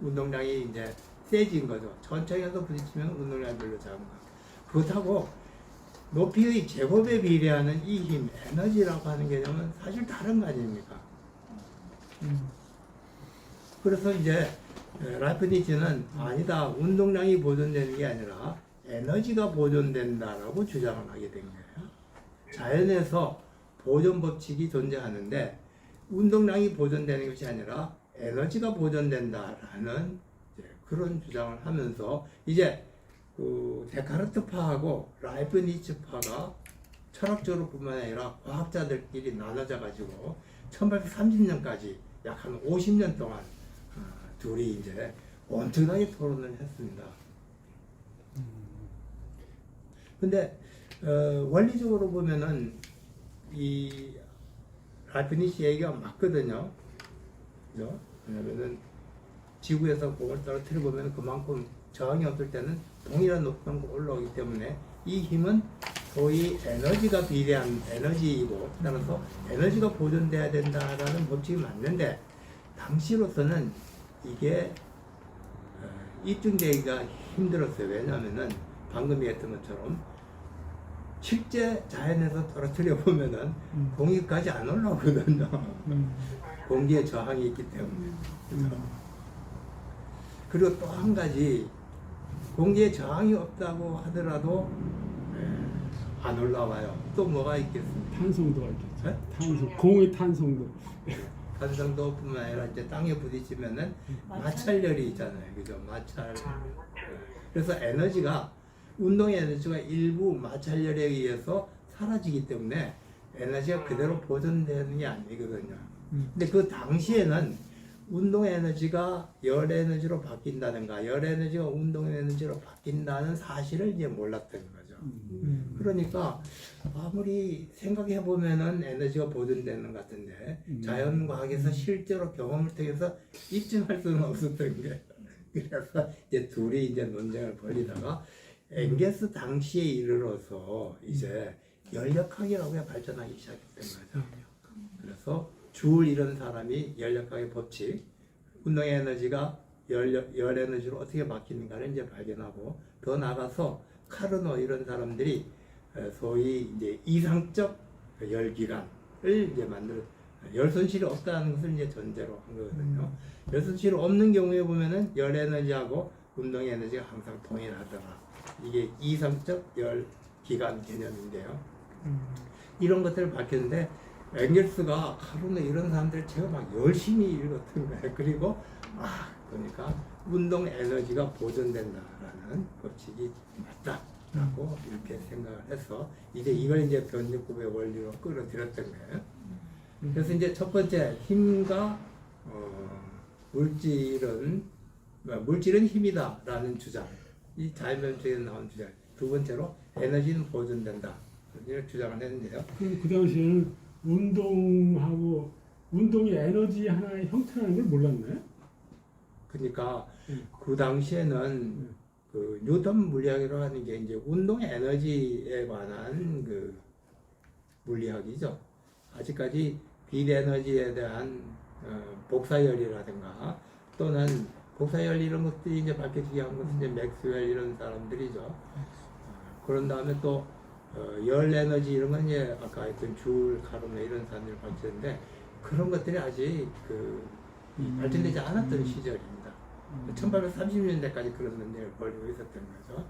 운동량이 이제 세진 거죠. 천천히 가서 부딪히면 운동량이 별로 작은 거예요. 그렇다고 높이의 제곱에 비례하는 이 힘, 에너지라고 하는 개념은 사실 다른 거 아닙니까? 그래서 이제 라이프니츠는 아니다, 운동량이 보존되는 게 아니라 에너지가 보존된다라고 주장을 하게 된 거예요. 자연에서 보존 법칙이 존재하는데 운동량이 보존되는 것이 아니라 에너지가 보존된다라는 그런 주장을 하면서 이제 그 데카르트파하고 라이프니츠파가 철학적으로 뿐만 아니라 과학자들끼리 나눠져 가지고 1830년까지 약 한 50년 동안 둘이 이제 엄청나게 토론을 했습니다. 근데 원리적으로 보면은 이 라이프니츠 얘기가 맞거든요. 그죠? 왜냐면은 지구에서 공을 떨어뜨려 보면 그만큼 저항이 없을 때는 동일한 높이로 올라오기 때문에 이 힘은 소위 에너지가 비례한 에너지이고, 따라서 에너지가 보존돼야 된다라는 법칙이 맞는데, 당시로서는 이게 입증되기가 힘들었어요. 왜냐하면은 방금 얘기했던 것처럼 실제 자연에서 떨어뜨려 보면은 공기까지 안 올라오거든요. 공기에 저항이 있기 때문에. 그리고 또 한 가지, 공기에 저항이 없다고 하더라도 안 올라와요. 또 뭐가 있겠습니까? 탄성도가 있겠죠. 네? 탄성, 공의 탄성도. 탄성도뿐만 아니라 이제 땅에 부딪히면은 마찰열이 있잖아요. 그죠? 마찰. 그래서 에너지가, 운동의 에너지가 일부 마찰열에 의해서 사라지기 때문에 에너지가 그대로 보존되는 게 아니거든요. 근데 그 당시에는 운동 에너지가 열 에너지로 바뀐다든가 열 에너지가 운동 에너지로 바뀐다는 사실을 이제 몰랐던 거죠. 그러니까 아무리 생각해 보면은 에너지가 보존되는 것 같은데 자연과학에서 실제로 경험을 통해서 입증할 수는 없었던 거예요. 그래서 이제 둘이 이제 논쟁을 벌이다가 엥게스 당시에 이르러서 이제 열역학이라고 발전하기 시작했던 거죠. 그래서 줄 이런 사람이 열역학의 법칙, 운동의 에너지가 열 에너지로 어떻게 바뀌는가를 이제 발견하고, 더 나아가서 카르노 이런 사람들이 소위 이제 이상적 열기관을 이제 만들어, 열 손실이 없다는 것을 이제 전제로 한 거거든요. 열 손실이 없는 경우에 보면은 열 에너지하고 운동의 에너지가 항상 동일하더라. 이게 이상적 열 기관 개념인데요. 이런 것들을 밝혔는데, 엥겔스가 카르노 이런 사람들 제가 막 열심히 읽었던 거예요. 그리고 그러니까 운동 에너지가 보존된다라는 법칙이 맞다라고 이렇게 생각을 해서 이제 이걸 이제 변증법의 원리로 끌어들였던 거예요. 그래서 이제 첫 번째, 힘과 물질은 힘이다라는 주장, 이 자연변칙에서 나온 주장. 두 번째로 에너지는 보존된다, 이렇게 주장을 했는데요. 그럼 그 당시에는 운동하고 운동이 에너지 하나의 형태라는 걸 몰랐나요? 그러니까 그 당시에는 그 뉴턴 물리학이라고 하는 게 이제 운동 에너지에 관한 그 물리학이죠. 아직까지 빛 에너지에 대한 복사열이라든가 또는 복사열 이런 것들이 이제 밝혀지게 한 것은 이제 맥스웰 이런 사람들이죠. 그런 다음에 또 열 에너지 이런 건 이제 아까 했던 줄, 카르노 이런 사람들이 밝혔는데, 그런 것들이 아직 그 발전되지 않았던 시절입니다. 1830년대까지 그런 논쟁을 벌이고 있었던 거죠.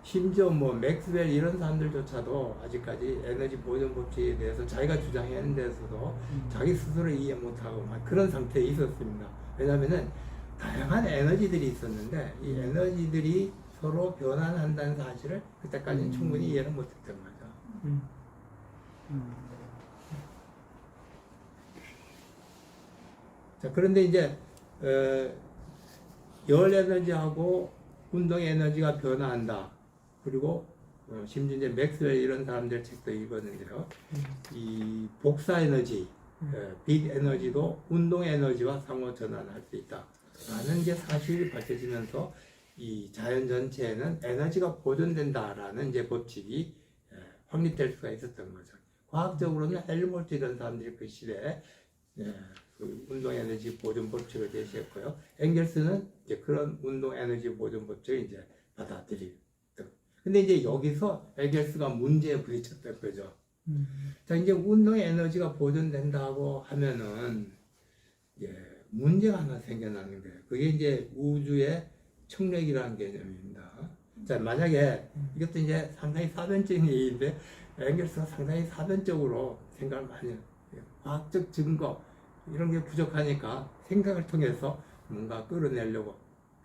심지어 뭐 맥스웰 이런 사람들조차도 아직까지 에너지 보존 법칙에 대해서 자기가 주장하는 데서도 자기 스스로 이해 못하고 막 그런 상태에 있었습니다. 왜냐하면은 다양한 에너지들이 있었는데 이 에너지들이 서로 변환한다는 사실을 그때까지는 충분히 이해를 못했던 거죠. 자, 그런데 이제 열 에너지하고 운동 에너지가 변화한다. 그리고 심지어 이제 맥스웰 이런 사람들 책도 읽었는데요. 이 복사 에너지, 빛 에너지도 운동 에너지와 상호 전환할 수 있다. 라는 게 사실이 밝혀지면서 이 자연 전체에는 에너지가 보존된다라는 이제 법칙이 확립될 수가 있었던 거죠. 과학적으로는 헬무트 이런 사람들이 그 시대에 그 운동 에너지 보존 법칙을 제시했고요. 엥겔스는 이제 그런 운동 에너지 보존 법칙을 이제 받아들이고. 근데 이제 여기서 엥겔스가 문제에 부딪혔던 거죠. 자, 이제 운동 에너지가 보존된다고 하면은 문제가 하나 생겨나는 거예요. 그게 이제 우주의 청력이라는 개념입니다. 자, 만약에 이것도 이제 상당히 사변적인 얘기인데 엥겔스가 상당히 사변적으로 생각을 많이 해요. 과학적 증거 이런 게 부족하니까 생각을 통해서 뭔가 끌어내려고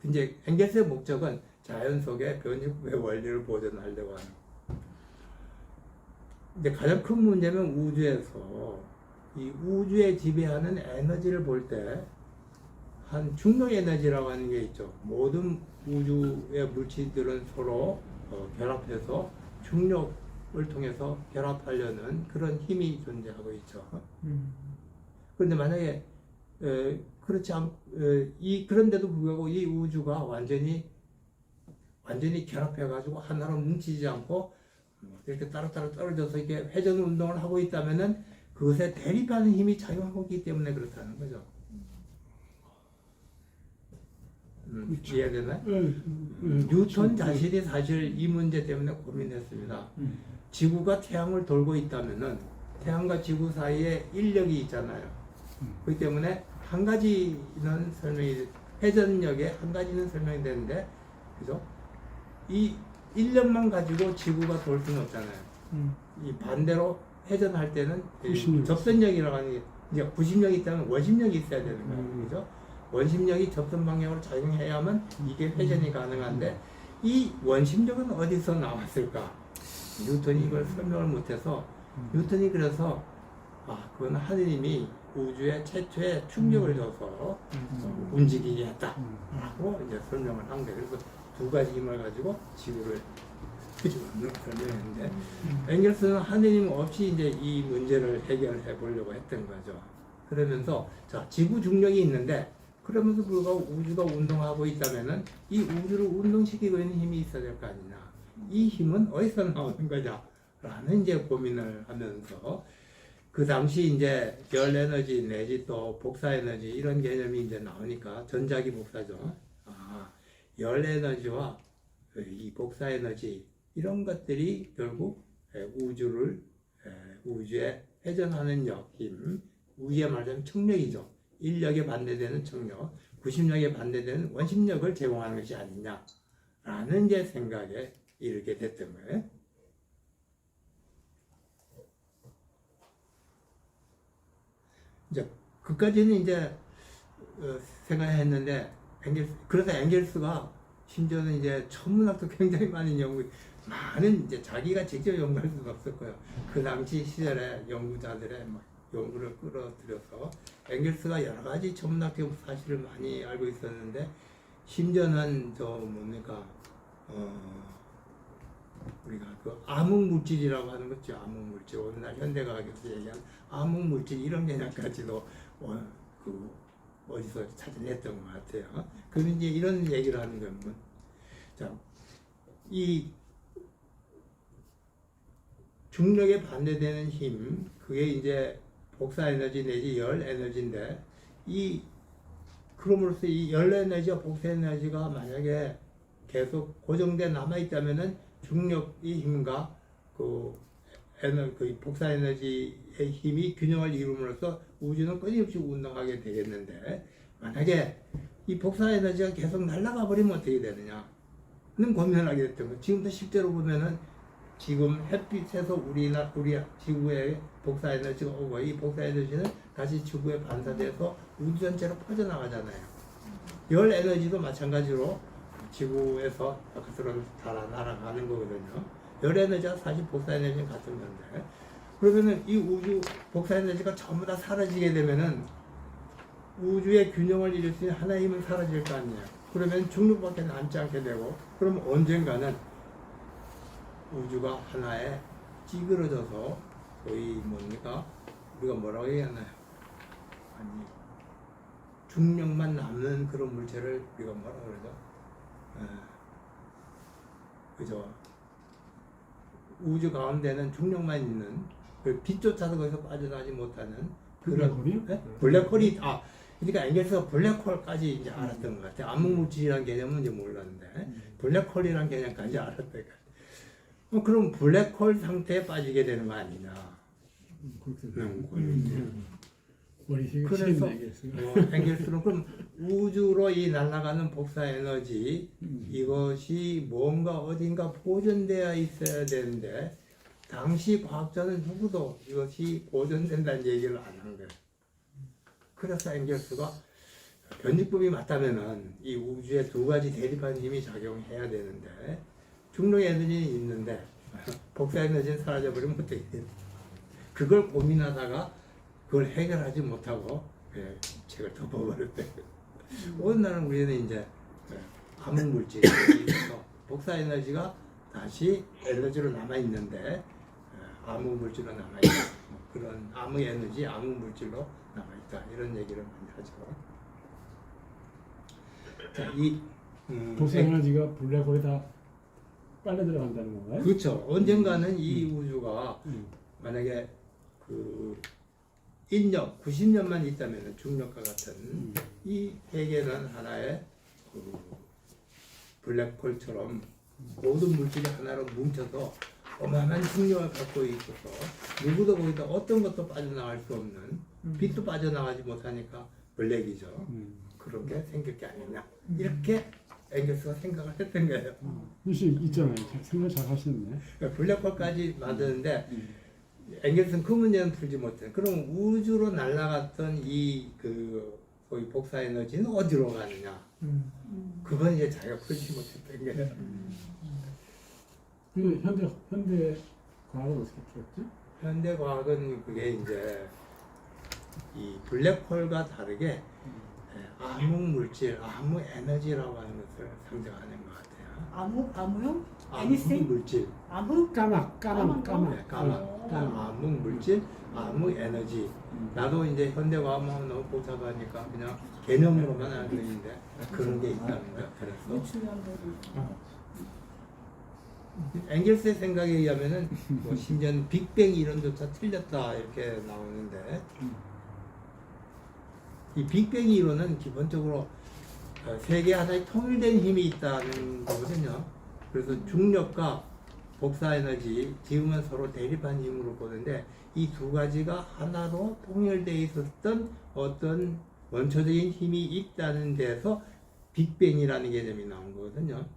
이제 엥겔스의 목적은 자연 속의 변이의 원리를 보존하려고 하는. 근데 가장 큰 문제는 우주에서 이 우주에 지배하는 에너지를 볼 때 한 중력 에너지라고 하는 게 있죠. 모든 우주의 물질들은 서로 결합해서 중력을 통해서 결합하려는 그런 힘이 존재하고 있죠. 그런데 만약에 그렇지 않, 그런데도 불구하고 이 우주가 완전히 결합해가지고 하나로 뭉치지 않고 이렇게 따로따로 떨어져서 이렇게 회전 운동을 하고 있다면은 그것에 대립하는 힘이 작용하고 있기 때문에 그렇다는 거죠. 이해되나요? 뉴턴 자신이 사실 이 문제 때문에 고민했습니다. 지구가 태양을 돌고 있다면은 태양과 지구 사이에 인력이 있잖아요. 그렇기 때문에 한 가지는 회전력의 한 가지는 설명이 되는데, 그죠? 이 인력만 가지고 지구가 돌 수는 없잖아요. 이 반대로 회전할 때는 접선력이라고 하는 게 이제 구심력이 있다면 원심력이 있어야 되는 거예요. 그죠? 원심력이 접선 방향으로 작용해야만 이게 회전이 가능한데 이 원심력은 어디서 나왔을까? 뉴턴이 이걸 설명을 못해서 뉴턴이 그래서 그건 하느님이 우주에 최초의 충격을 줘서 움직이게 했다라고 이제 설명을 한 거예요. 그래서 두 가지 힘을 가지고 지구를 설명했는데 엥겔스는 하느님 없이 이제 이 문제를 해결해 보려고 했던 거죠. 그러면서 자, 지구 중력이 있는데 그러면서 불구하고 우주가 운동하고 있다면은 이 우주를 운동시키고 있는 힘이 있어야 될 거 아니냐. 이 힘은 어디서 나오는 거냐? 라는 이제 고민을 하면서 그 당시 이제 열 에너지 내지 또 복사 에너지 이런 개념이 이제 나오니까 전자기 복사죠. 열 에너지와 이 복사 에너지 이런 것들이 결국 우주에 회전하는 힘, 우주에 말하자면 청력이죠. 인력에 반대되는 청력, 구심력에 반대되는 원심력을 제공하는 것이 아니냐라는 이제 생각에 이르게 됐던 거예요. 이제 그까지는 이제 생각했는데 그래서 엥겔스가 심지어는 이제 천문학도 굉장히 많은 이제 자기가 직접 연구할 수는 없을 거예요. 그 당시 시절에 연구자들의 연구를 끌어들여서 엥겔스가 여러 가지 천문학적 사실을 많이 알고 있었는데 심지어는 우리가 그 암흑 물질이라고 하는 거죠. 암흑 물질. 오늘날 현대과학에서 얘기하는 암흑 물질 이런 개념까지도 어디서 찾아냈던 것 같아요. 그럼 이제 이런 얘기를 하는 거면, 자, 이 중력에 반대되는 힘, 그게 이제 복사 에너지 내지 열 에너지인데, 그럼으로써 이 열 에너지와 복사 에너지가 만약에 계속 고정돼 남아있다면은 중력의 힘과 그 복사 에너지의 힘이 균형을 이룸으로써 우주는 끊임없이 운동하게 되겠는데, 만약에 이 복사 에너지가 계속 날아가 버리면 어떻게 되느냐? 는 고민하게 됐던 거예요. 지금도 실제로 보면은 지금 햇빛에서 우리 지구에 복사 에너지가 오고 이 복사 에너지는 다시 지구에 반사돼서 우주 전체로 퍼져나가잖아요. 열 에너지도 마찬가지로 지구에서 바깥으로 날아가는 거거든요. 열 에너지와 사실 복사 에너지는 같은 건데, 그러면은 이 우주 복사 에너지가 전부 다 사라지게 되면은 우주의 균형을 이룰 수 있는 하나의 힘은 사라질 거 아니에요. 그러면 중력밖에 남지 않게 되고, 그러면 언젠가는 우주가 하나에 찌그러져서 거의 우리가 뭐라고 얘기하나요? 중력만 남는 그런 물체를 우리가 뭐라고 그러죠? 그죠? 우주 가운데는 중력만 있는 그 빛조차도 거기서 빠져나가지 못하는 그런 블랙홀이 그러니까 엥겔스가 블랙홀까지 이제 알았던 것 같아요. 암흑물질이라는 개념은 이제 몰랐는데 블랙홀이라는 개념까지 알았던 것 같아요. 그럼 블랙홀 상태에 빠지게 되는 거 아니냐? 그래서 엥겔스는 그럼 우주로 이 날아가는 복사 에너지 이것이 뭔가 어딘가 보존되어 있어야 되는데 당시 과학자는 누구도 이것이 보존된다는 얘기를 안 한 거예요. 그래서 엥겔스가 변칙법이 맞다면은 이 우주에 두 가지 대립하는 힘이 작용해야 되는데 중력 에너지는 있는데 복사 에너지는 사라져버리면 어떻게 돼요? 그걸 고민하다가 그걸 해결하지 못하고 책을 덮어버렸대요. 어느 날은 우리는 이제 암흑 물질이 있어서 복사 에너지가 다시 에너지로 남아 있는데 암흑 물질로 남아 있다. 그런 암흑 에너지, 암흑 물질로 남아 있다. 이런 얘기를 많이 하죠. 자, 이 복사 에너지가 블랙홀에 다 빨려 들어간다는 건가요? 그렇죠. 언젠가는 이 우주가 만약에 그 1년, 90년만 있다면 중력과 같은 이 세계는 하나의 그 블랙홀처럼 모든 물질이 하나로 뭉쳐서 어마어마한 중력을 갖고 있어서 누구도 거기다 어떤 것도 빠져나갈 수 없는 빛도 빠져나가지 못하니까 블랙이죠. 그렇게 생길 게 아니냐. 이렇게 앵겔스가 생각을 했던 거예요. 있잖아요. 생각 잘 하시네. 그러니까 블랙홀까지 만드는데 앵겔스는 그 문제는 풀지 못해. 그럼 우주로 날아갔던 이 거의 복사 에너지는 어디로 가느냐? 그건 이제 자기가 풀지 못했던 거예요. 근데 현대 과학은 어떻게 풀었지? 현대 과학은 그게 이제 이 블랙홀과 다르게 암흑 물질, 암흑 에너지라고 하는 것을 상정하는 것 같아요. 암흑? 암흑 anything? 물질, 암흑? 까막. 까막, 암흑 물질, 암흑 에너지. 나도 이제 현대 과학만 너무 복잡하니까 그냥 개념으로만 알고 있는데 그런 게 있답니다. 그래서 중요한 거지. 앵겔스의 생각에 의하면은 뭐 심지어는 빅뱅 이론조차 틀렸다 이렇게 나오는데 이 빅뱅 이론은 기본적으로 세계 하나의 통일된 힘이 있다는 거거든요. 그래서 중력과 복사 에너지, 지금은 서로 대립한 힘으로 보는데 이 두 가지가 하나로 통일되어 있었던 어떤 원초적인 힘이 있다는 데서 빅뱅이라는 개념이 나온 거거든요.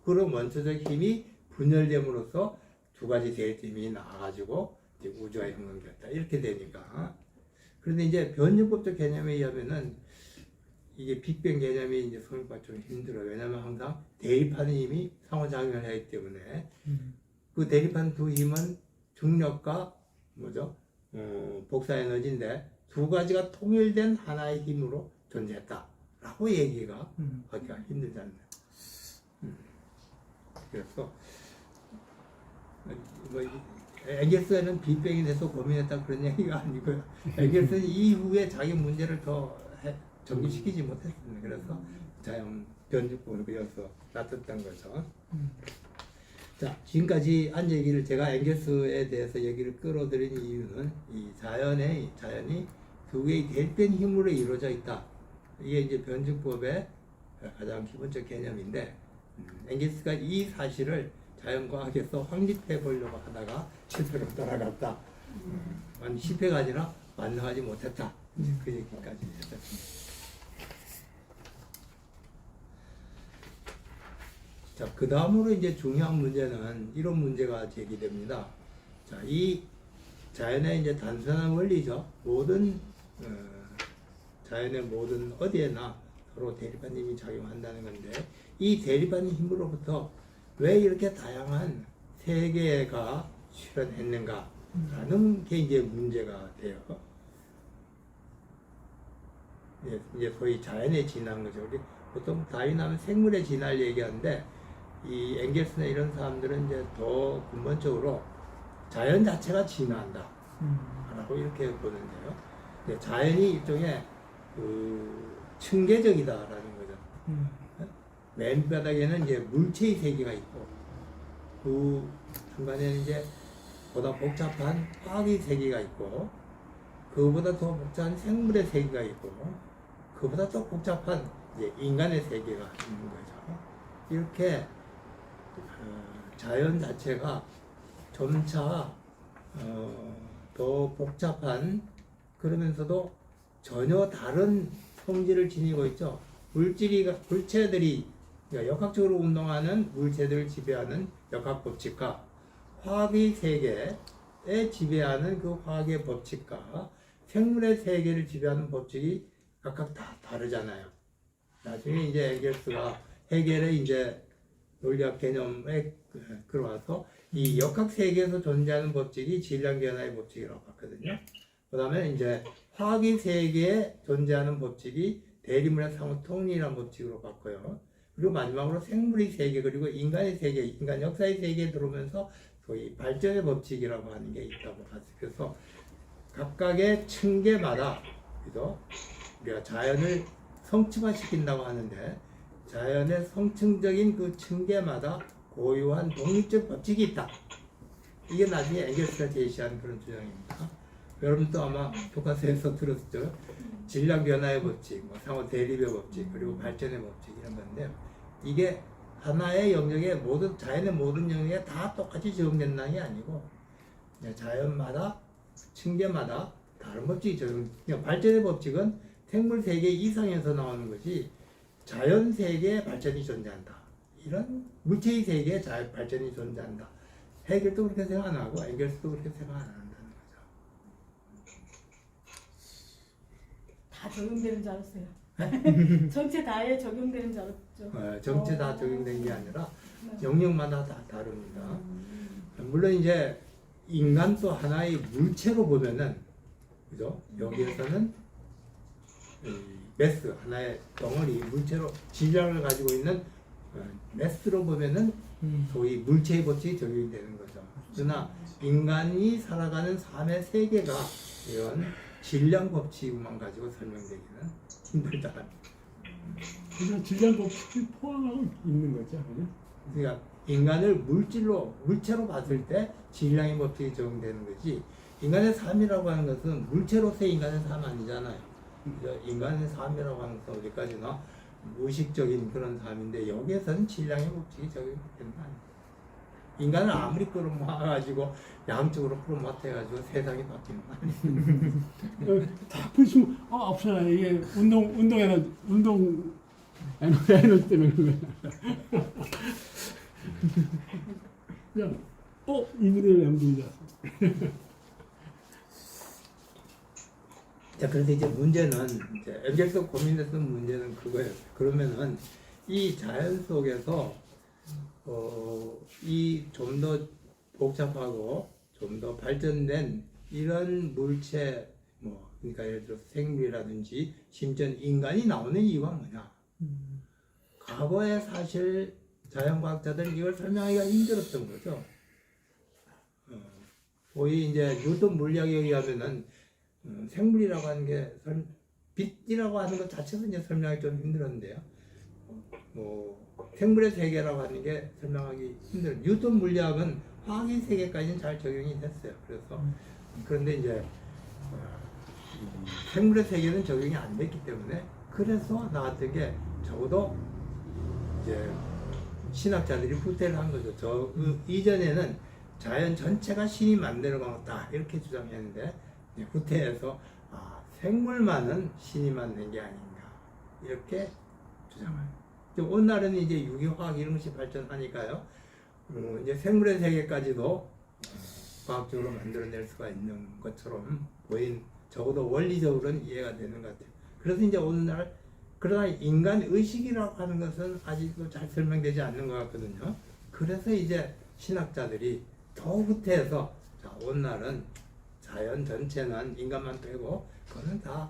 그런 원초적 힘이 분열됨으로써 두 가지 대립힘이 나와가지고 이제 우주가 형성됐다. 이렇게 되니까. 그런데 이제 변증법적 개념에 의하면은 이게 빅뱅 개념이 이제 성립하기 좀 힘들어요. 왜냐하면 항상 대립하는 힘이 상호작용을 하기 때문에 그 대립하는 두 힘은 중력과 복사 에너지인데 두 가지가 통일된 하나의 힘으로 존재했다라고 얘기가 하기가 힘들지 않나요? 그래서 앵겔스는 빅뱅에 대해서 고민했다 그런 얘기가 아니고요. 앵겔스는 이후에 자기 문제를 더 정리시키지 못했습니다. 그래서 자연 변증법을 그려서 놔뒀던 거죠. 자, 지금까지 한 얘기를 제가 앵겔스에 대해서 얘기를 끌어들인 이유는 이 자연이 두 개의 대립된 힘으로 이루어져 있다. 이게 이제 변증법의 가장 기본적 개념인데 앵겔스가 이 사실을 자연과학에서 확립해 보려고 하다가 실패로 돌아갔다. 실패가 아니라 완성하지 못했다. 그 얘기까지 했습니다. 자, 그 다음으로 이제 중요한 문제는 이런 문제가 제기됩니다. 자, 이 자연의 이제 단순한 원리죠. 자연의 모든 어디에나 서로 대립한 힘이 작용한다는 건데 이 대립한 힘으로부터 왜 이렇게 다양한 세계가 실현했는가라는 게 이제 문제가 돼요. 이제 소위 자연의 진화인 거죠. 우리 보통 다윈하면 생물의 진화를 얘기하는데 이 앵겔스나 이런 사람들은 이제 더 근본적으로 자연 자체가 진화한다 라고 이렇게 보는데요. 자연이 일종의 층계적이다라는 거죠. 맨 바닥에는 이제 물체의 세계가 있고 그 중간에는 이제 보다 복잡한 화학의 세계가 있고 그보다 더 복잡한 생물의 세계가 있고 그보다 더 복잡한 이제 인간의 세계가 있는 거죠. 이렇게 자연 자체가 점차 더 복잡한 그러면서도 전혀 다른 성질을 지니고 있죠. 물체들이 그러니까 역학적으로 운동하는 물체들을 지배하는 역학 법칙과 화학의 세계에 지배하는 그 화학의 법칙과 생물의 세계를 지배하는 법칙이 각각 다 다르잖아요. 나중에 이제 엥겔스가 해겔의 이제 논리학 개념에 들어와서 이 역학 세계에서 존재하는 법칙이 질량 변화의 법칙이라고 봤거든요. 그 다음에 이제 화학의 세계에 존재하는 법칙이 대리문의 상호 통리라는 법칙으로 봤고요. 그리고 마지막으로 생물의 세계 그리고 인간의 세계, 인간 역사의 세계에 들어오면서 소위 발전의 법칙이라고 하는 게 있다고 봤어요. 그래서 각각의 층계마다 그죠? 우리가 자연을 성층화시킨다고 하는데 자연의 성층적인 그 층계마다 고유한 독립적 법칙이 있다. 이게 나중에 엥겔스가 제시한 그런 주장입니다. 여러분도 아마 교과서에서 들었죠. 질량 변화의 법칙, 뭐 상호 대립의 법칙, 그리고 발전의 법칙 이런 건데요. 이게 하나의 영역에 모든 자연의 모든 영역에 다 똑같이 적용된다는 게 아니고 자연마다 층계마다 다른 법칙이 적용. 발전의 법칙은 생물 세계 이상에서 나오는 것이 자연 세계에 발전이 존재한다. 이런 물체의 세계에 발전이 존재한다. 해겔도 그렇게 생각 안 하고 엥겔스도 그렇게 생각 안 한다는 거죠. 다 적용되는 줄 알았어요. 전체 다에 적용되는 줄 알았죠. 전체 다 적용된 게 아니라 영역마다 다 다릅니다. 물론 이제 인간도 하나의 물체로 보면은 그죠? 여기에서는 매스 하나의 덩어리 물체로 질량을 가지고 있는 매스로 보면은 소위 물체의 법칙이 적용이 되는 거죠. 그러나 인간이 살아가는 삶의 세계가 이런 질량 법칙만 가지고 설명되기는 힘들다. 그냥 질량 법칙을 포함하고 있는 거죠, 그죠? 그러니까 인간을 물체로 봤을 때 질량의 법칙이 적용되는 거지. 인간의 삶이라고 하는 것은 물체로서의 인간의 삶 아니잖아요. 인간의 삶이라고 하는 것은 어디까지나 무의식적인 그런 삶인데 여기에서는 질량의 법칙이 적용이 된다. 인간을 아무리 끌어모아가지고 양쪽으로 끌어모아가지고 세상이 바뀌는 거 아니에요. 다 보시면 없잖아요. 이게 운동 에너지 때문에 그런 거야. 그냥 이 그대로 안 보이지 않습니까? 자, 그래서 이제 문제는 이제 엥겔스가 고민했던 문제는 그거예요. 그러면은 이 자연 속에서 이 좀 더 복잡하고 좀 더 발전된 이런 물체 그러니까 예를 들어 생물이라든지 심지어 인간이 나오는 이유가 뭐냐? 과거에 사실 자연과학자들은 이걸 설명하기가 힘들었던 거죠. 거의 이제 뉴턴 물리학에 의하면은 생물이라고 하는 게 빛이라고 하는 것 자체도 이제 설명하기 좀 힘들었는데요. 생물의 세계라고 하는 게 설명하기 힘들어요. 뉴턴 물리학은 화학의 세계까지는 잘 적용이 됐어요. 그런데 이제 생물의 세계는 적용이 안 됐기 때문에 그래서 나왔던 게 적어도 이제 신학자들이 후퇴를 한 거죠. 이전에는 자연 전체가 신이 만드는 거다 이렇게 주장했는데 후퇴해서 생물만은 신이 만든 게 아닌가 이렇게 주장해요. 오늘날은 이제 유기화학 이런 것이 발전하니까요. 이제 생물의 세계까지도 과학적으로 만들어낼 수가 있는 것처럼 적어도 원리적으로는 이해가 되는 것 같아요. 그래서 이제 오늘날 그러나 인간 의식이라고 하는 것은 아직도 잘 설명되지 않는 것 같거든요. 그래서 이제 신학자들이 더 후퇴해서 오늘날은 자연 전체는 인간만 빼고 그거는 다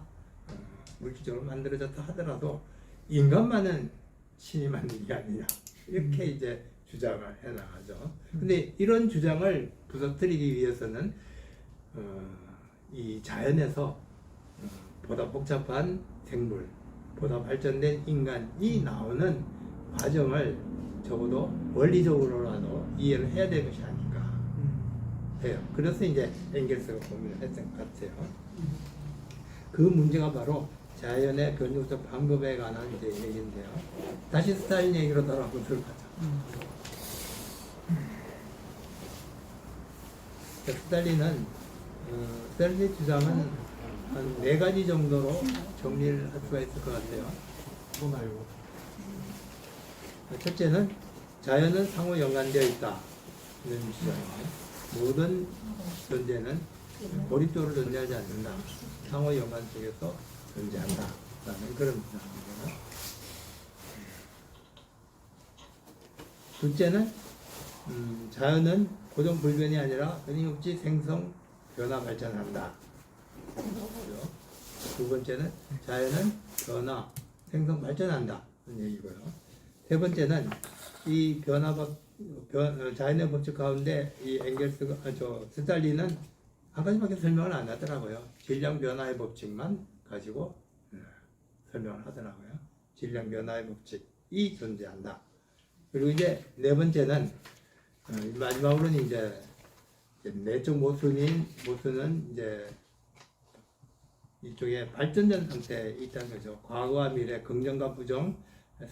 물질적으로 만들어졌다 하더라도 인간만은 신이 만든 게 아니냐 이렇게 이제 주장을 해나가죠. 근데 이런 주장을 부서뜨리기 위해서는 이 자연에서 보다 복잡한 생물, 보다 발전된 인간이 나오는 과정을 적어도 원리적으로라도 이해를 해야 되는 것이 아닌가 해요. 그래서 이제 엥겔스가 고민을 했던 것 같아요. 그 문제가 바로 자연의 변종적 방법에 관한 이제 얘기인데요. 다시 스탈린 얘기로 돌아보도록 하죠. 스탈린은 스탈린의 주장은 한 4가지 정도로 정리를 할 수가 있을 것 같아요. 첫째는 자연은 상호 연관되어 있다. 이런 주장이에요. 모든 존재는 고립적으로 존재하지 않는다. 상호 연관 속에서 존재한다. 그런 주장입니다. 둘째는 자연은 고정 불변이 아니라 끊임없이 생성 변화 발전한다. 두 번째는 자연은 변화 생성 발전한다. 그런 얘기고요. 세 번째는 이 자연의 법칙 가운데 이 엥겔스가 스탈린은 한 가지밖에 설명을 안 하더라고요. 질량 변화의 법칙만 가지고 설명을 하더라고요. 질량 변화의 법칙이 존재한다. 그리고 이제 네 번째는 마지막으로는 이제 내적 모순은 이제 이쪽에 발전된 상태에 있다는 거죠. 과거와 미래, 긍정과 부정,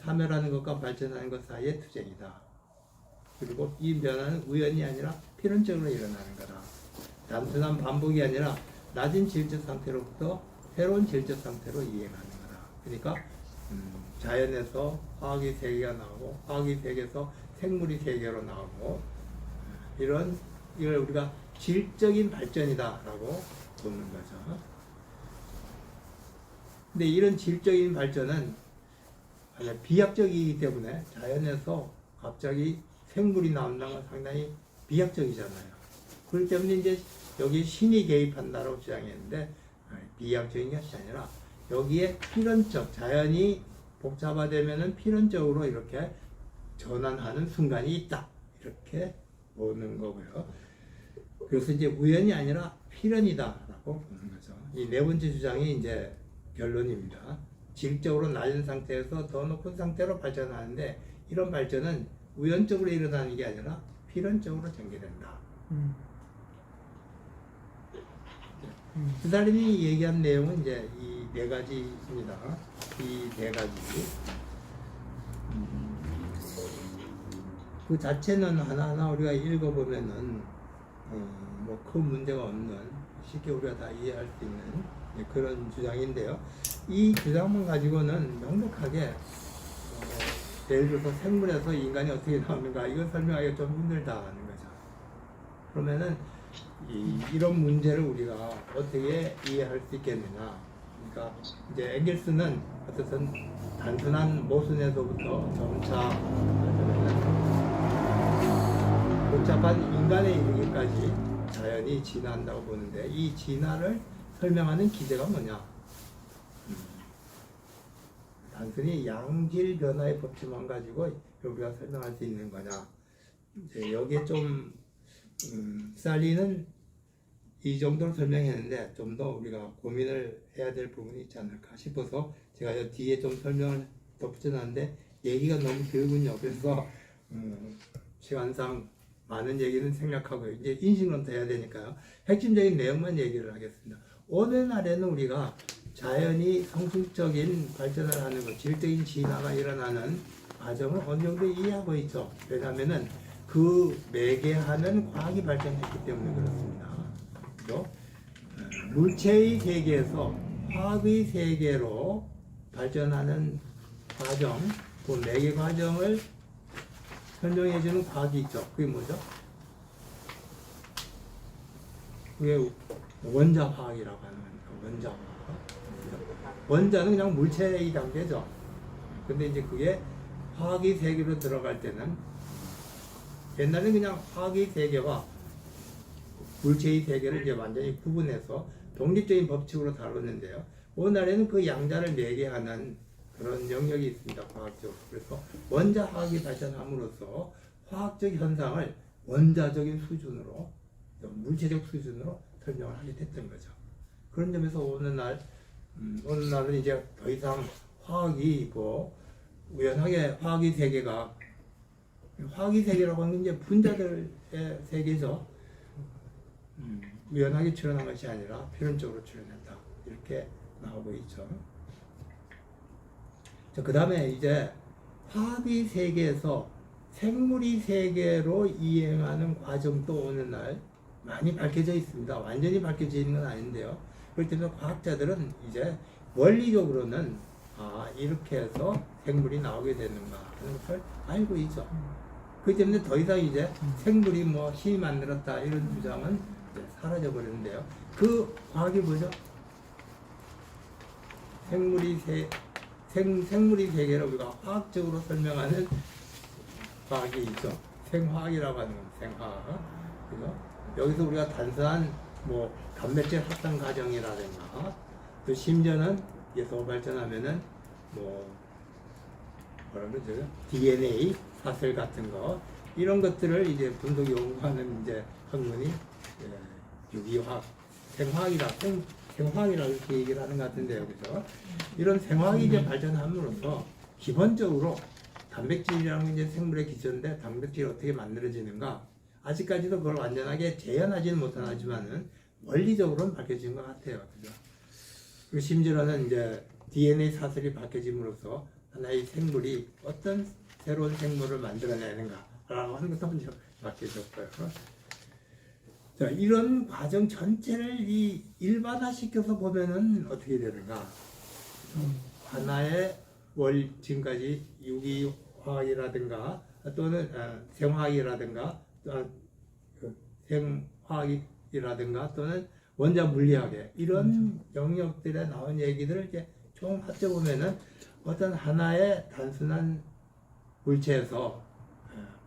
사멸하는 것과 발전하는 것 사이의 투쟁이다. 그리고 이 변화는 우연이 아니라 필연적으로 일어나는 거다. 단순한 반복이 아니라 낮은 질적 상태로부터 새로운 질적 상태로 이행하는 거다. 그러니까 자연에서 화학의 세계가 나오고 화학의 세계에서 생물의 세계로 나오고 이걸 우리가 질적인 발전이다라고 보는 거죠. 근데 이런 질적인 발전은 비약적이기 때문에 자연에서 갑자기 생물이 나온다는 건 상당히 비약적이잖아요. 그렇기 때문에 이제 여기 신이 개입한다라고 주장했는데 비약적인 것이 아니라 여기에 필연적, 자연이 복잡화되면은 필연적으로 이렇게 전환하는 순간이 있다. 이렇게 보는 거고요. 그래서 이제 우연이 아니라 필연이다라고 보는 거죠. 이 네 번째 주장이 이제 결론입니다. 질적으로 낮은 상태에서 더 높은 상태로 발전하는데 이런 발전은 우연적으로 일어나는 게 아니라 필연적으로 전개된다. 스탈린이 얘기한 내용은 이제 이 네 가지입니다. 이 네 가지. 그 자체는 하나하나 우리가 읽어보면은 뭐 큰 문제가 없는 쉽게 우리가 다 이해할 수 있는 그런 주장인데요. 이 주장만 가지고는 명백하게 예를 들어서 생물에서 인간이 어떻게 나오는가 이걸 설명하기가 좀 힘들다는 거죠. 그러면은 이런 문제를 우리가 어떻게 이해할 수 있겠느냐. 그러니까 이제 엥겔스는 어쨌든 단순한 모순에서부터 점차 복잡한 인간에 이르기까지 자연이 진화한다고 보는데 이 진화를 설명하는 기제가 뭐냐? 단순히 양질 변화의 법칙만 가지고 우리가 설명할 수 있는 거냐? 이제 여기에 좀 스탈린은 이 정도로 설명했는데 좀 더 우리가 고민을 해야 될 부분이 있지 않을까 싶어서 제가 이 뒤에 좀 설명을 덧붙여놨는데 얘기가 너무 길군요. 그래서 시간상 많은 얘기는 생략하고 이제 인식론도 해야 되니까요. 핵심적인 내용만 얘기를 하겠습니다. 오늘날에는 우리가 자연이 성숙적인 발전을 하는 것, 질적인 진화가 일어나는 과정을 어느 정도 이해하고 있죠. 왜냐하면은 그 매개하는 과학이 발전했기 때문에 그렇습니다. 그렇죠? 물체의 세계에서 화학의 세계로 발전하는 과정, 그 매개 과정을 설명해주는 과학이 있죠. 그게 뭐죠? 그게 원자화학이라고 하는 겁니다. 원자화학. 원자는 그냥 물체의 단계죠. 근데 이제 그게 화학의 세계로 들어갈 때는 옛날에는 그냥 화학의 세계와 물체의 세계를 이제 완전히 구분해서 독립적인 법칙으로 다뤘는데요. 오늘날에는 그 양자를 매개하는 그런 영역이 있습니다. 과학적으로. 그래서 원자화학이 발전함으로써 화학적 현상을 원자적인 수준으로, 물체적 수준으로 설명을 하게 됐던 거죠. 그런 점에서 오늘날은 이제 더 이상 화학이 우연하게 화학의 세계라고 하는 게 이제 분자들의 세계죠. 우연하게 출현한 것이 아니라 필연적으로 출현했다. 이렇게 나오고 있죠. 그 다음에 이제 화학의 세계에서 생물의 세계로 이행하는 과정도 오늘날 많이 밝혀져 있습니다. 완전히 밝혀져 있는 건 아닌데요. 그렇기 때문에 과학자들은 이제 원리적으로는 이렇게 해서 생물이 나오게 되는가 하는 것을 알고 있죠. 그렇기 때문에 더 이상 이제 생물이 신이 만들었다 이런 주장은 이제 사라져 버리는데요. 그 과학이 뭐죠? 생물이 세계를 우리가 화학적으로 설명하는 과학이 있죠. 생화학이라고 하는 건 생화학. 그죠? 여기서 우리가 단순한 뭐 단백질 합성 과정이라든가 또 심지어는 이게 더 발전하면은 뭐 뭐라 그러죠? DNA 사슬 같은 거 이런 것들을 이제 분석 연구하는 이제 학문이 유기화학, 생화학이라고 이렇게 얘기를 하는 것 같은데요, 그죠? 이런 생화학이 이제 발전함으로써 기본적으로 단백질이라는 게 이제 생물의 기초인데 단백질이 어떻게 만들어지는가 아직까지도 그걸 완전하게 재현하지는 못하지만은 원리적으로는 밝혀진 것 같아요, 그죠? 그리고 심지어는 이제 DNA 사슬이 밝혀짐으로써 하나의 생물이 어떤 새로운 생물을 만들어내는가라고 하는 것도 먼저 밝혀졌고요. 자, 이런 과정 전체를 일반화시켜서 보면은 어떻게 되는가? 하나의 지금까지 유기화학이라든가 또는 생화학이라든가 생화학이라든가 또는 원자 물리학의 이런 영역들에 나온 얘기들을 이제 총 합쳐보면은 어떤 하나의 단순한 물체에서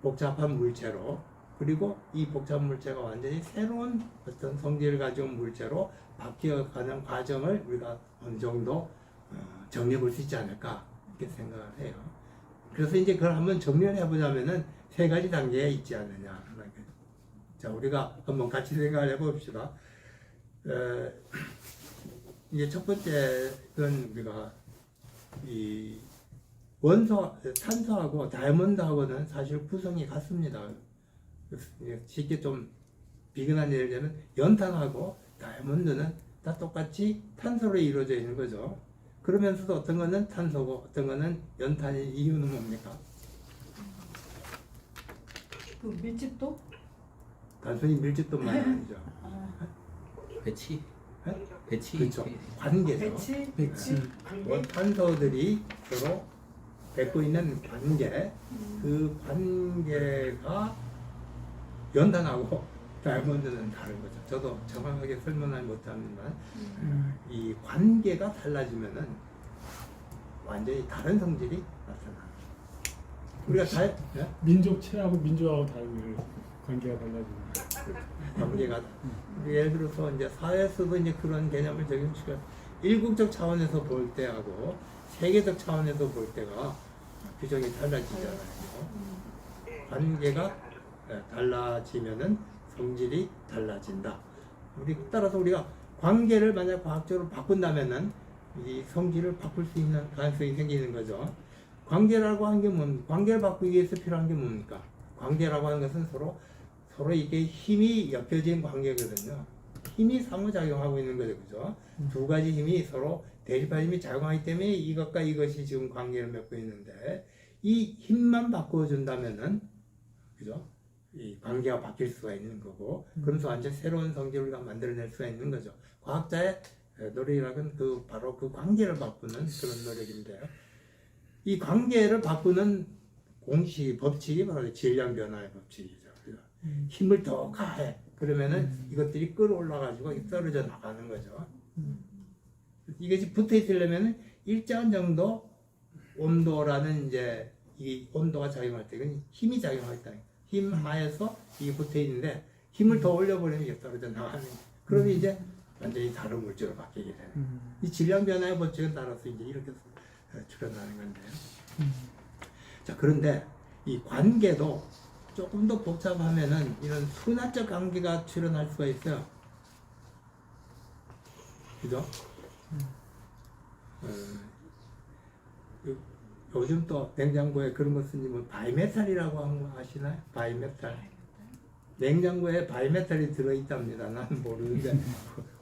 복잡한 물체로 그리고 이 복잡한 물체가 완전히 새로운 어떤 성질을 가져온 물체로 바뀌어가는 과정을 우리가 어느 정도 정리해 볼 수 있지 않을까 이렇게 생각을 해요. 그래서 이제 그걸 한번 정리를 해보자면은 세 가지 단계에 있지 않느냐. 자, 우리가 한번 같이 생각을 해봅시다. 이제 첫 번째는 우리가 이 탄소하고 다이아몬드하고는 사실 구성이 같습니다. 쉽게 좀 비근한 예를 들면 연탄하고 다이아몬드는 다 똑같이 탄소로 이루어져 있는 거죠. 그러면서도 어떤 거는 탄소고 어떤 거는 연탄인 이유는 뭡니까? 그 밀집도? 단순히 밀집도만 아니죠. 배치. 네? 배치. 그렇죠. 관계죠. 배치. 뭐 탄소들이 서로 맺고 있는 관계, 그 관계가 연탄하고 다이아몬드는 다른 거죠. 저도 정확하게 설명을 못합니다만 이 관계가 달라지면은 완전히 다른 성질이 나타납니다. 우리가 네? 민족체하고 민족하고 다른 관계가 달라집니다. 관계가 예를 들어서 이제 사회에서도 이제 그런 개념을 적용시켜 일국적 차원에서 볼 때하고 세계적 차원에서 볼 때가 규정이 달라지잖아요. 관계가 달라지면은 성질이 달라진다. 따라서 우리가 관계를 만약 과학적으로 바꾼다면은 이 성질을 바꿀 수 있는 가능성이 생기는 거죠. 관계라고 하는 게 뭡니까? 관계를 바꾸기 위해서 필요한 게 뭡니까? 관계라고 하는 것은 서로 이게 힘이 엮여진 관계거든요. 힘이 상호작용하고 있는 거죠, 그죠? 두 가지 힘이 서로 대립한 힘이 작용하기 때문에 이것과 이것이 지금 관계를 맺고 있는데 이 힘만 바꿔준다면은 그죠? 이 관계가 바뀔 수가 있는 거고 그러면서 완전 새로운 성질을 우리가 만들어낼 수가 있는 거죠. 과학자의 노력이라는 바로 그 관계를 바꾸는 그런 노력인데요. 이 관계를 바꾸는 법칙이 바로 질량 변화의 법칙이죠. 힘을 더 가해. 그러면은 이것들이 끌어올라가지고 떨어져 나가는 거죠. 이것이 붙어 있으려면은 일정 정도 온도라는 이제 이 온도가 작용할 때 이건 힘이 작용하겠다. 힘 하에서 이게 붙어 있는데 힘을 더 올려버리면 이게 떨어져 나가는 거예요. 그러면 이제 완전히 다른 물질로 바뀌게 되는. 이 질량 변화의 법칙은 따라서 이제 이렇게 출현하는 건데요. 자, 그런데 이 관계도 조금 더 복잡하면은 이런 순환적 관계가 출현할 수가 있어요. 그죠? 요즘 또 냉장고에 그런 거 쓰면 바이메탈이라고 하는 거 아시나요? 바이메탈. 냉장고에 바이메탈이 들어있답니다. 나는 모르는데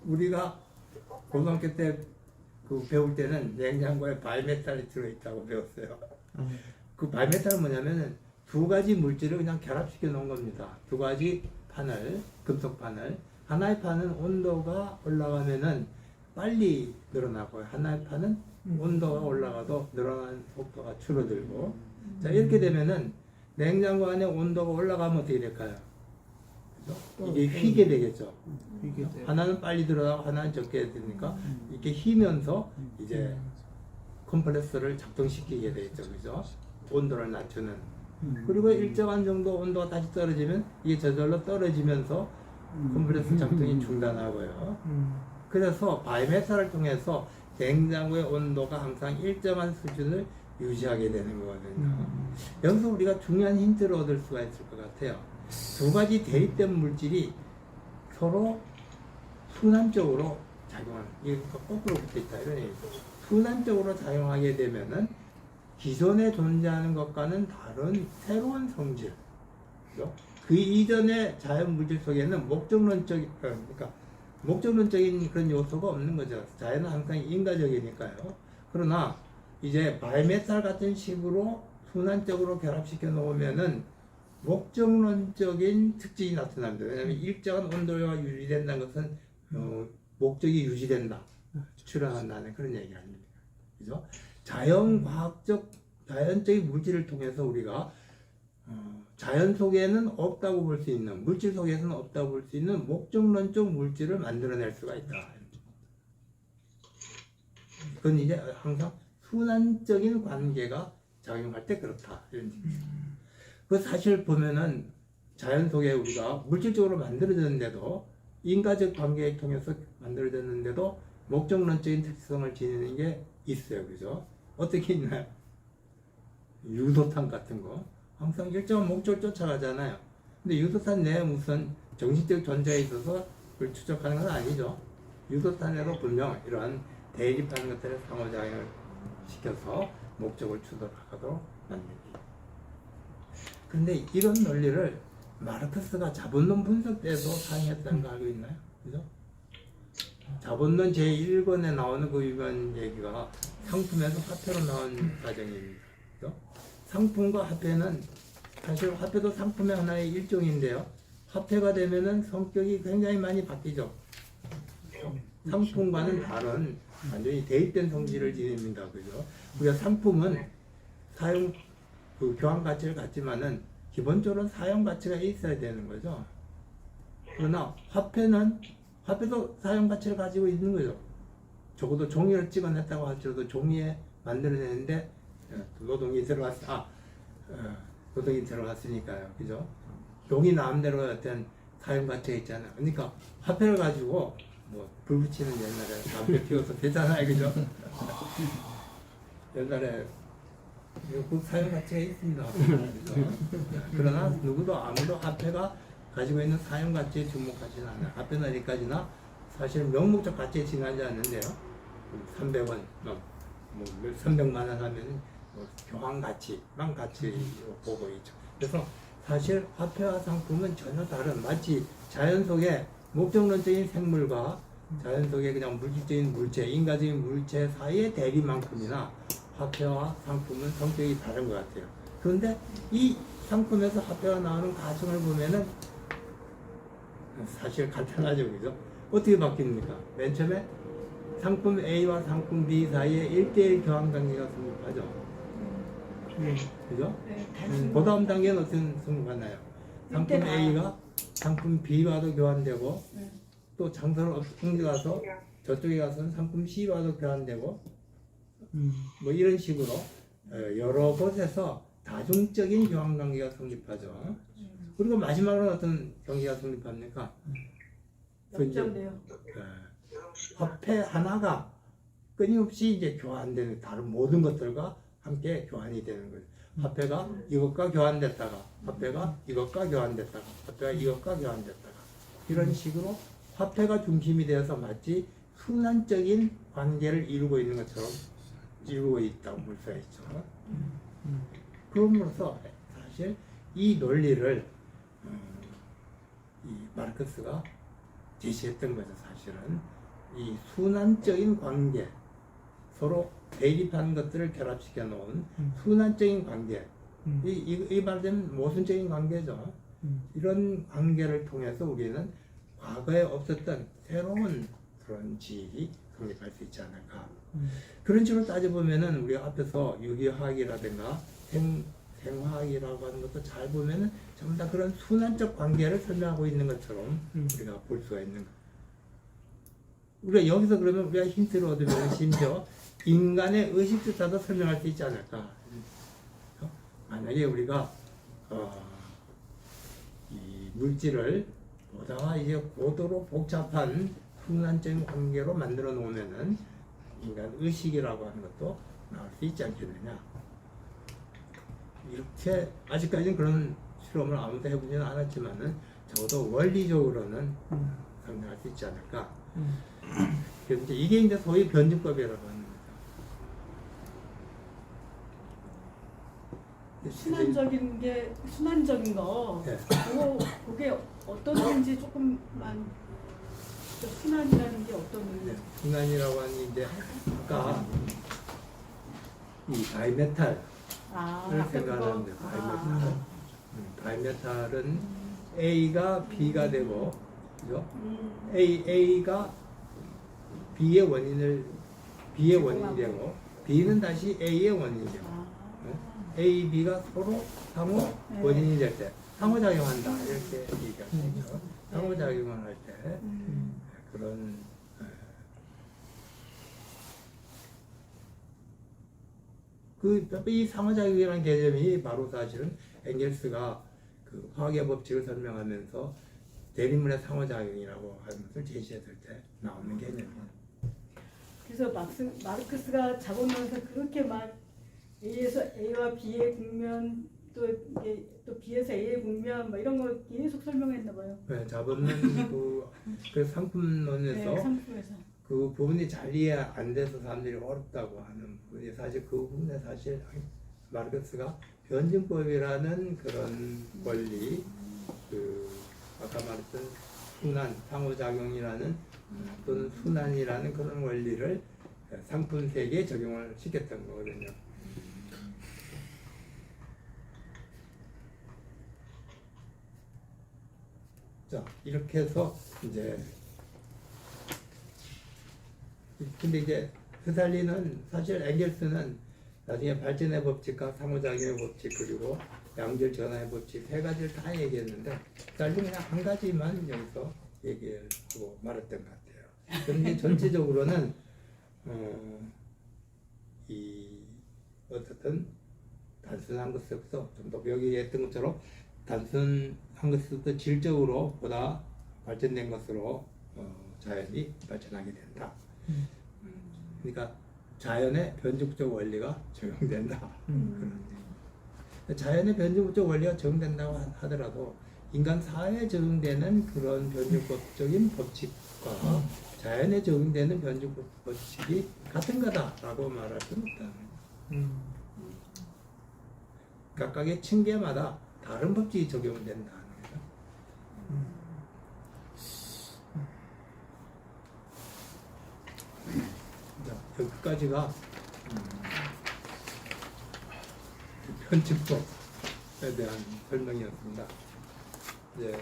우리가 고등학교 때 배울 때는 냉장고에 바이메탈이 들어있다고 배웠어요. 그 바이메탈은 뭐냐면은 두 가지 물질을 그냥 결합시켜 놓은 겁니다. 두 가지 금속 판을. 하나의 판은 온도가 올라가면은 빨리 늘어나고 하나의 판은 온도가 올라가도 늘어나는 속도가 줄어들고. 자, 이렇게 되면은 냉장고 안에 온도가 올라가면 어떻게 될까요? 이게 휘게 되겠죠. 하나는 빨리 들어가고 하나는 적게 되니까 이렇게 휘면서 이제 컴프레서를 작동시키게 되죠, 그죠? 온도를 낮추는. 그리고 일정한 정도 온도가 다시 떨어지면 이게 저절로 떨어지면서 컴프레서 작동이 중단하고요. 그래서 바이메탈을 통해서 냉장고의 온도가 항상 일정한 수준을 유지하게 되는 거거든요. 여기서 우리가 중요한 힌트를 얻을 수가 있을 것 같아요. 두 가지 대립된 물질이 서로 순환적으로 작용하는, 이거 거꾸로 붙어 있다 이런 얘기죠. 순환적으로 작용하게 되면은 기존에 존재하는 것과는 다른 새로운 성질, 그죠? 그 이전의 자연 물질 속에는 목적론적인, 그러니까 목적론적인 그런 요소가 없는 거죠. 자연은 항상 인과적이니까요. 그러나 이제 바이메탈 같은 식으로 순환적으로 결합시켜 놓으면은 목적론적인 특징이 나타납니다. 왜냐하면 일정한 온도가 유지된다는 것은 목적이 유지된다, 출현한다는 그런 얘기 아닙니까? 그죠? 자연적인 물질을 통해서 우리가 자연 속에는 없다고 볼 수 있는, 물질 속에서는 없다고 볼 수 있는 목적론적 물질을 만들어낼 수가 있다. 그건 이제 항상 순환적인 관계가 작용할 때 그렇다. 이런 얘기죠. 그 사실 보면은 자연 속에 우리가 물질적으로 만들어졌는데도, 인과적 관계를 통해서 만들어졌는데도 목적론적인 특성을 지니는 게 있어요. 그죠? 어떻게 있나요? 유도탄 같은 거. 항상 일정한 목적을 쫓아가잖아요. 근데 유도탄 내에 무슨 정신적 존재에 있어서 그걸 추적하는 건 아니죠. 유도탄에도 분명 이러한 대립하는 것들을 상호작용을 시켜서 목적을 추적하도록 만듭니다. 근데 이런 논리를 마르크스가 자본론 분석 때도 사용했다는 거 알고 있나요? 그죠? 자본론 제1권에 나오는 그 유명한 얘기가 상품에서 화폐로 나온 과정입니다. 그죠? 상품과 화폐는, 사실 화폐도 상품의 하나의 일종인데요. 화폐가 되면은 성격이 굉장히 많이 바뀌죠. 상품과는 다른 완전히 대입된 성질을 지닙니다. 그죠? 우리가 상품은 교환 가치를 갖지만은 기본적으로 사용 가치가 있어야 되는 거죠. 그러나 화폐도 사용 가치를 가지고 있는 거죠. 적어도 종이를 찍어냈다고 하더라도 종이에 만들어내는데 노동이 들어갔으니까요. 그죠? 종이 나름대로 어떤 사용 가치가 있잖아요. 그러니까 화폐를 가지고 뭐 불 붙이는 옛날에 담배 피워서 되잖아요. 그죠? 옛날에 그 사용 가치가 있습니다. 그죠? 그러나 아무도 화폐가 가지고 있는 사용 가치에 주목하지는 않아요. 화폐는 어디까지나 사실 명목적 가치에 지나지 않는데요. 300원, 뭐 300만 원 하면 교환 가치만 가치로 보고 있죠. 그래서 사실 화폐와 상품은 전혀 다른, 마치 자연 속의 목적론적인 생물과 자연 속의 그냥 물질적인 물체, 인과적인 물체 사이의 대비만큼이나 화폐와 상품은 성격이 다른 것 같아요. 그런데 이 상품에서 화폐가 나오는 과정을 보면은 사실 간단하죠, 그죠? 어떻게 바뀝니까? 맨 처음에 상품 A와 상품 B 사이에 1대1 교환 관계가 성립하죠. 그죠? 네, 그 다음 단계는 어떤 성립하나요? 상품 이때가- A가 상품 B와도 교환되고, 네. 또 장소를 옮겨가서 저쪽에 가서는 상품 C와도 교환되고, 뭐 이런 식으로 여러 곳에서 다중적인 교환 관계가 성립하죠. 그리고 마지막으로 어떤 관계가 성립합니까? 역전돼요. 화폐 하나가 끊임없이 이제 교환되는, 다른 모든 것들과 함께 교환이 되는 거예요. 화폐가 이것과 교환됐다가, 화폐가 이것과 교환됐다가, 화폐가 이것과 교환됐다가, 이런 식으로 화폐가 중심이 되어서 마치 순환적인 관계를 이루고 있는 것처럼 이루고 있다고 볼 수가 있죠. 그럼으로써 사실 이 논리를 이 마르크스가 제시했던 거죠. 사실은 이 순환적인 관계, 서로 대립하는 것들을 결합시켜 놓은 순환적인 관계, 이 말되면 모순적인 관계죠. 이런 관계를 통해서 우리는 과거에 없었던 새로운 그런 지식이 성립할 수 있지 않을까. 그런 식으로 따져보면은 우리가 앞에서 유기화학이라든가 생화학이라고 하는 것도 잘 보면은 전부 다 그런 순환적 관계를 설명하고 있는 것처럼 우리가 볼 수가 있는 거. 우리가 여기서 그러면 우리가 힌트를 얻으면 심지어 인간의 의식주사도 설명할 수 있지 않을까. 만약에 우리가 이 물질을 보다 이제 고도로 복잡한 순환적인 관계로 만들어 놓으면은 인간 의식이라고 하는 것도 나올 수 있지 않겠느냐. 이렇게 아직까지는 그런 실험을 아무도 해보지는 않았지만은 적어도 원리적으로는 설명할 수 있지 않을까. 그래서 이게 이제 소위 변증법이라고 하는 거죠. 순환적인 거. 네. 그게 어떤 건지 조금만 순환이라는 게 어떤 네, 의미? 순환이라고 하는 게 이제 아까 이 바이메탈을 생각하는데 바이메탈. 바이메탈은 A가 B가 되고, 그죠? A가 B의 원인이 되고, B는 다시 A의 원인이 되고, A, B가 서로 상호 원인이 될 때, 상호작용한다 이렇게 얘기하죠. 상호작용을 할 때 그런 이 상호작용이라는 개념이 바로 사실은 엥겔스가 그 화학의 법칙을 설명하면서 대립물의 상호작용이라고 하는 것을 제시했을 때 나오는 개념이에요. 그래서 마르크스가 작업하면서 그렇게 막 A에서 A와 B의 국면 또 B에서 A의 국면 막 이런 거 계속 설명했나 봐요. 네, 잡음은 그 상품론에서 네, 상품에서. 그 부분이 잘 이해 안 돼서 사람들이 어렵다고 하는 부분이 사실 그 부분에 사실 마르크스가 변증법이라는 그런 원리, 그 아까 말했던 순환, 상호작용이라는 또는 순환이라는 그런 원리를 상품 세계에 적용을 시켰던 거거든요. 자, 이렇게 해서 이제 근데 이제 흐살리는 사실 엥겔스는 나중에 발전의 법칙과 상호작용의 법칙 그리고 양질 전화의 법칙 세 가지를 다 얘기했는데 흐살리는 그냥 한 가지만 여기서 얘기하고 말았던 것 같아요. 그런데 전체적으로는 어쨌든 단순한 것에서 좀 더 여기 했던 것처럼 단순한 것에서 질적으로 보다 발전된 것으로 자연이 발전하게 된다. 그러니까 자연의 변증적 원리가 적용된다. 자연의 변증적 원리가 적용된다고 하더라도 인간 사회에 적용되는 그런 변증법적인 법칙과 자연에 적용되는 변증법 법칙이 같은 거다라고 말할 수는 없다. 각각의 층계마다 다른 법칙이 적용된다는 거죠. 자, 여기까지가 변증법에 대한 설명이었습니다. 이제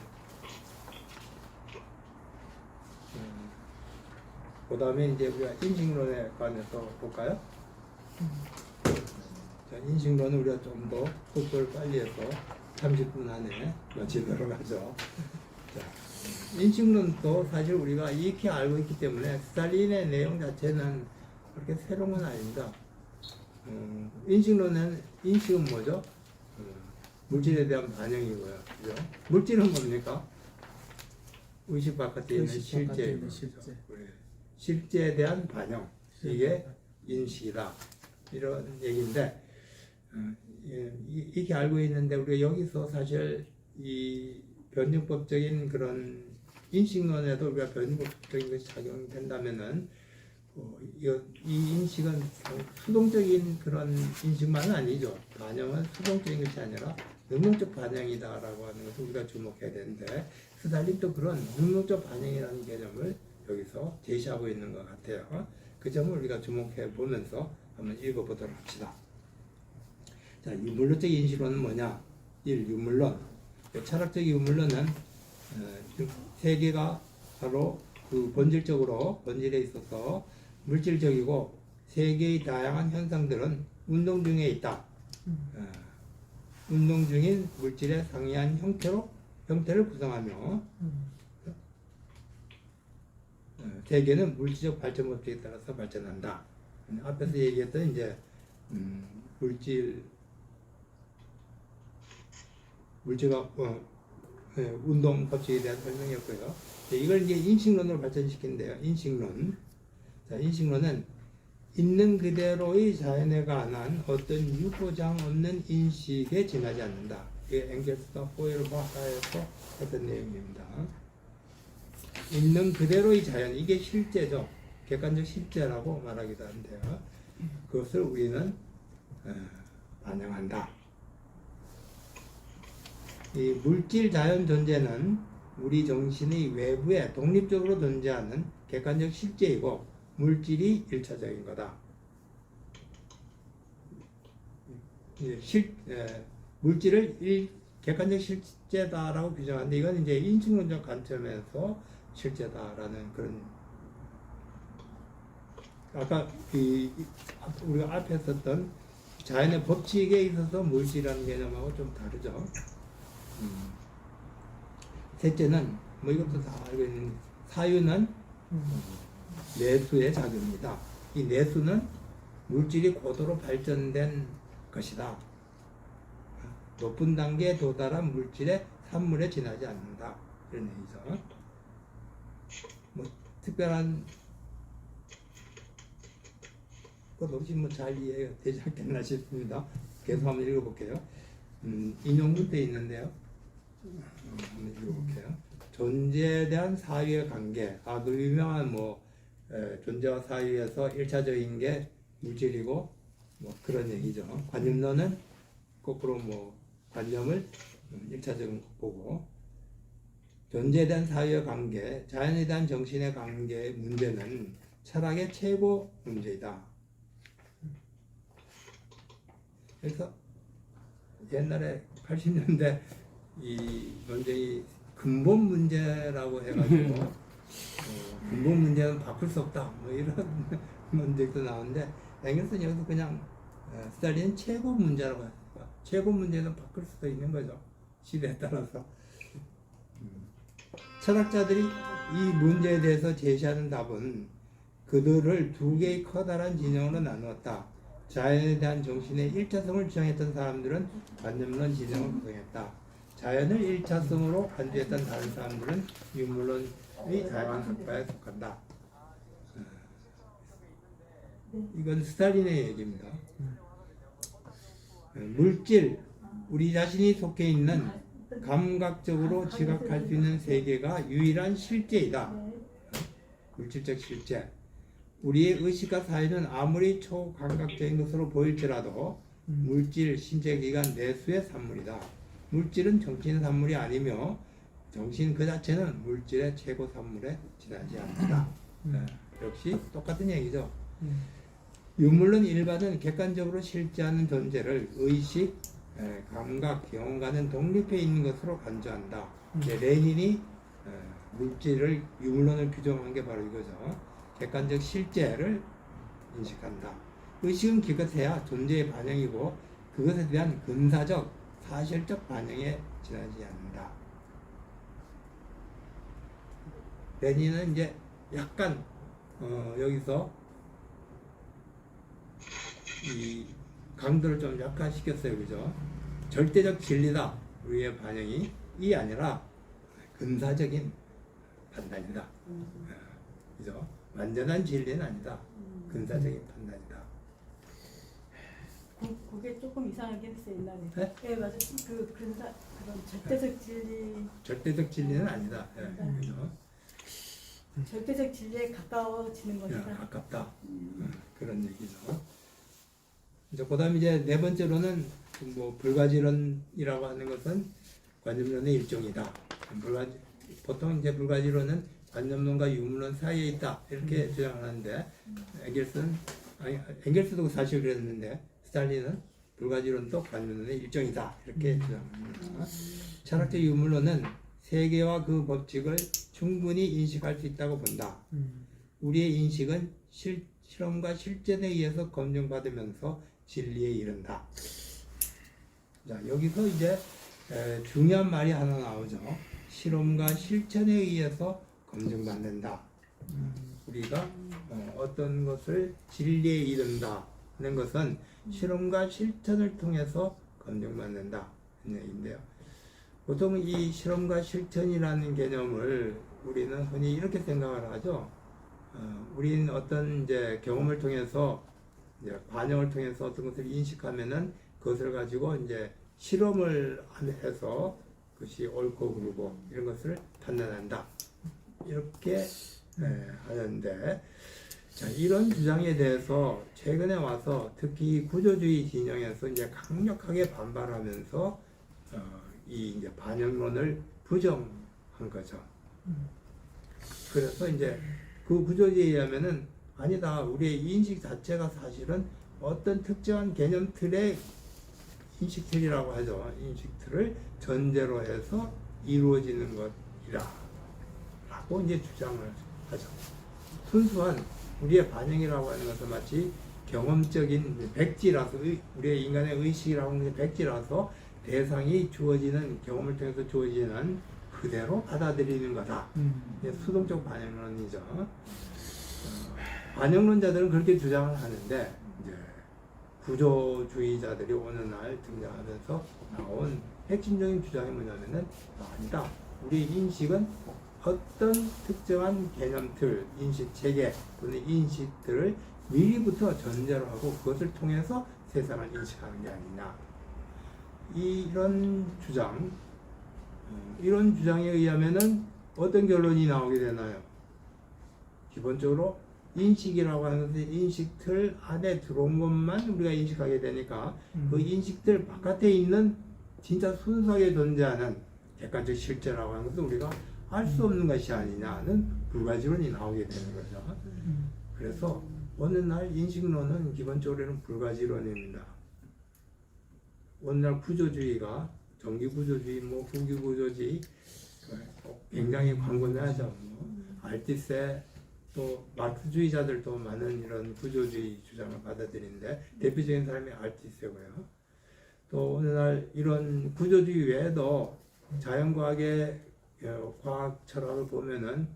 그 다음에 이제 우리가 인식론에 관해서 볼까요? 자, 인식론은 우리가 좀 더 속도를 빨리 해서 30분 안에 마치도록 하죠. 자, 인식론도 사실 우리가 익히 알고 있기 때문에 스탈린의 내용 자체는 그렇게 새로운 건 아닙니다. 인식론은 인식은 뭐죠? 물질에 대한 반영이고요. 그죠? 물질은 뭡니까? 의식 바깥에 있는 실제. 실제에 대한 반영. 이게 인식이다. 이런 얘기인데, 이렇게 알고 있는데, 우리가 여기서 사실 이 변증법적인 그런 인식론에도 우리가 변증법적인 것이 작용된다면은, 이 인식은 수동적인 그런 인식만은 아니죠. 반영은 수동적인 것이 아니라 능동적 반영이다라고 하는 것을 우리가 주목해야 되는데, 스탈린도 그런 능동적 반영이라는 개념을 여기서 제시하고 있는 것 같아요. 그 점을 우리가 주목해 보면서 한번 읽어보도록 합시다. 자, 유물론적 인식론은 뭐냐? 1. 유물론. 철학적 유물론은 세계가 바로 그 본질에 있어서 물질적이고 세계의 다양한 현상들은 운동 중에 있다. 운동 중인 물질의 상이한 형태를 구성하며 세계는 물질적 발전 법칙에 따라서 발전한다. 앞에서 얘기했던 이제 물질학 운동 법칙에 대한 설명이었고요. 이걸 이제 인식론으로 발전시킨대요. 인식론. 자, 인식론은 있는 그대로의 자연에 관한 어떤 유보장 없는 인식에 지나지 않는다. 이게 엥겔스가 포에르바하에서 했던 내용입니다. 있는 그대로의 자연, 이게 실제죠. 객관적 실제라고 말하기도 한데요. 그것을 우리는 반영한다. 이 물질 자연 존재는 우리 정신의 외부에 독립적으로 존재하는 객관적 실제이고 물질이 일차적인 거다. 물질을 객관적 실제다라고 규정하는데 이건 이제 인식론적 관점에서 실제다라는 그런 아까 우리가 앞에 썼던 자연의 법칙에 있어서 물질이라는 개념하고 좀 다르죠. 셋째는 뭐 이것도 다 알고 있는 사유는 내수의 작용이다. 이 내수는 물질이 고도로 발전된 것이다. 높은 단계에 도달한 물질의 산물에 지나지 않는다. 이런 얘기죠. 뭐 특별한 것 없이 뭐 잘 이해가 되지 않겠나 싶습니다. 계속 한번 읽어볼게요. 인용문에 있는데요. 한번 읽어볼게요. 존재에 대한 사유의 관계. 그 유명한 존재와 사유에서 1차적인 게 물질이고 뭐 그런 얘기죠. 관념론은 거꾸로 관념을 1차적인 거 보고 존재에 대한 사유의 관계, 자연에 대한 정신의 관계의 문제는 철학의 최고 문제이다. 그래서 옛날에 80년대 이 문제의 근본 문제라고 해가지고 근본 문제는 바꿀 수 없다. 뭐 이런 문제도 나오는데 엥겔스는 여기서 그냥 스탈린 최고 문제라고 했어요. 최고 문제는 바꿀 수도 있는 거죠. 시대에 따라서. 철학자들이 이 문제에 대해서 제시하는 답은 그들을 두 개의 커다란 진영으로 나누었다. 자연에 대한 정신의 일차성을 주장했던 사람들은 관념론 진영을 구성했다. 자연을 일차성으로 간주했던 다른 사람들은 유물론의 자연학파에 속한다. 이건 스탈린의 얘기입니다. 물질, 우리 자신이 속해 있는 감각적으로 지각할 수 있는 세계가 유일한 실제이다. 물질적 실제. 우리의 의식과 사회는 아무리 초감각적인 것으로 보일지라도 물질, 신체기관 내수의 산물이다. 물질은 정신 산물이 아니며 정신 그 자체는 물질의 최고 산물에 지나지 않는다. 역시 똑같은 얘기죠. 유물론 일반은 객관적으로 실제하는 존재를 의식, 감각, 경험과는 독립해 있는 것으로 간주한다. 레닌이 물질을 유물론을 규정한 게 바로 이거죠. 객관적 실제를 인식한다. 의식은 기껏해야 존재의 반영이고 그것에 대한 근사적, 사실적 반영에 지나지 않는다. 레닌은 이제 약간 여기서 이 강도를 좀 약화시켰어요. 그죠? 절대적 진리다. 우리의 반영이 이 아니라 근사적인 판단이다. 그죠? 완전한 진리는 아니다. 근사적인 판단이다. 그게 조금 이상하긴 했어요 옛날에. 네? 네 맞아. 그런 절대적 진리. 절대적 진리는 아니다. 그죠? 절대적 진리에 가까워지는 것이다. 가깝다. 그런 얘기죠. 이제 그다음 이제 네 번째로는 불가지론이라고 하는 것은 관념론의 일종이다. 보통 이제 불가지론은 관념론과 유물론 사이에 있다 이렇게 주장하는데 엥겔스도 사실 그랬는데 스탈린은 불가지론도 관념론의 일종이다 이렇게 주장합니다. 철학적 유물론은 세계와 그 법칙을 충분히 인식할 수 있다고 본다. 우리의 인식은 실험과 실전에 의해서 검증받으면서 진리에 이른다. 자, 여기서 이제 중요한 말이 하나 나오죠. 실험과 실천에 의해서 검증받는다. 우리가 어떤 것을 진리에 이른다는 것은 실험과 실천을 통해서 검증받는다 는 얘기인데요. 보통 이 실험과 실천이라는 개념을 우리는 흔히 이렇게 생각을 하죠. 우리는 어떤 이제 경험을 통해서 이제 반영을 통해서 어떤 것을 인식하면은 그것을 가지고 이제 실험을 해서 그것이 옳고 그르고 이런 것을 판단한다. 이렇게 하는데, 자, 이런 주장에 대해서 최근에 와서 특히 구조주의 진영에서 이제 강력하게 반발하면서 이 이제 반영론을 부정한 거죠. 그래서 이제 그 구조주의에 의하면은 아니다. 우리의 인식 자체가 사실은 어떤 특정한 개념틀의 인식틀이라고 하죠. 인식틀을 전제로 해서 이루어지는 것이라 라고 이제 주장을 하죠. 순수한 우리의 반영이라고 하는 것은 마치 경험적인 백지라서 우리의 인간의 의식이라고 하는 것이 백지라서 대상이 주어지는 경험을 통해서 주어지는 그대로 받아들이는 거다. 수동적 반영론이죠. 반영론자들은 그렇게 주장을 하는데 이제 구조주의자들이 어느 날 등장하면서 나온 핵심적인 주장이 뭐냐면은 아니다. 우리 인식은 어떤 특정한 개념틀, 인식 체계 또는 인식들을 미리부터 전제로 하고 그것을 통해서 세상을 인식하는 게 아니냐. 이런 주장에 의하면은 어떤 결론이 나오게 되나요? 기본적으로 인식이라고 하는 것은 인식틀 안에 들어온 것만 우리가 인식하게 되니까 그 인식틀 바깥에 있는 진짜 순수하게 존재하는 객관적 실제라고 하는 것은 우리가 알 수 없는 것이 아니냐는 불가지론이 나오게 되는 거죠. 그래서 오늘날 인식론은 기본적으로는 불가지론입니다. 오늘날 구조주의가 정기구조주의, 후기구조주의 굉장히 광범위하죠. 알티세 또 마르크스주의자들도 많은 이런 구조주의 주장을 받아들이는데 대표적인 사람이 알티세고요. 또 오늘날 이런 구조주의 외에도 자연과학의 과학 철학을 보면은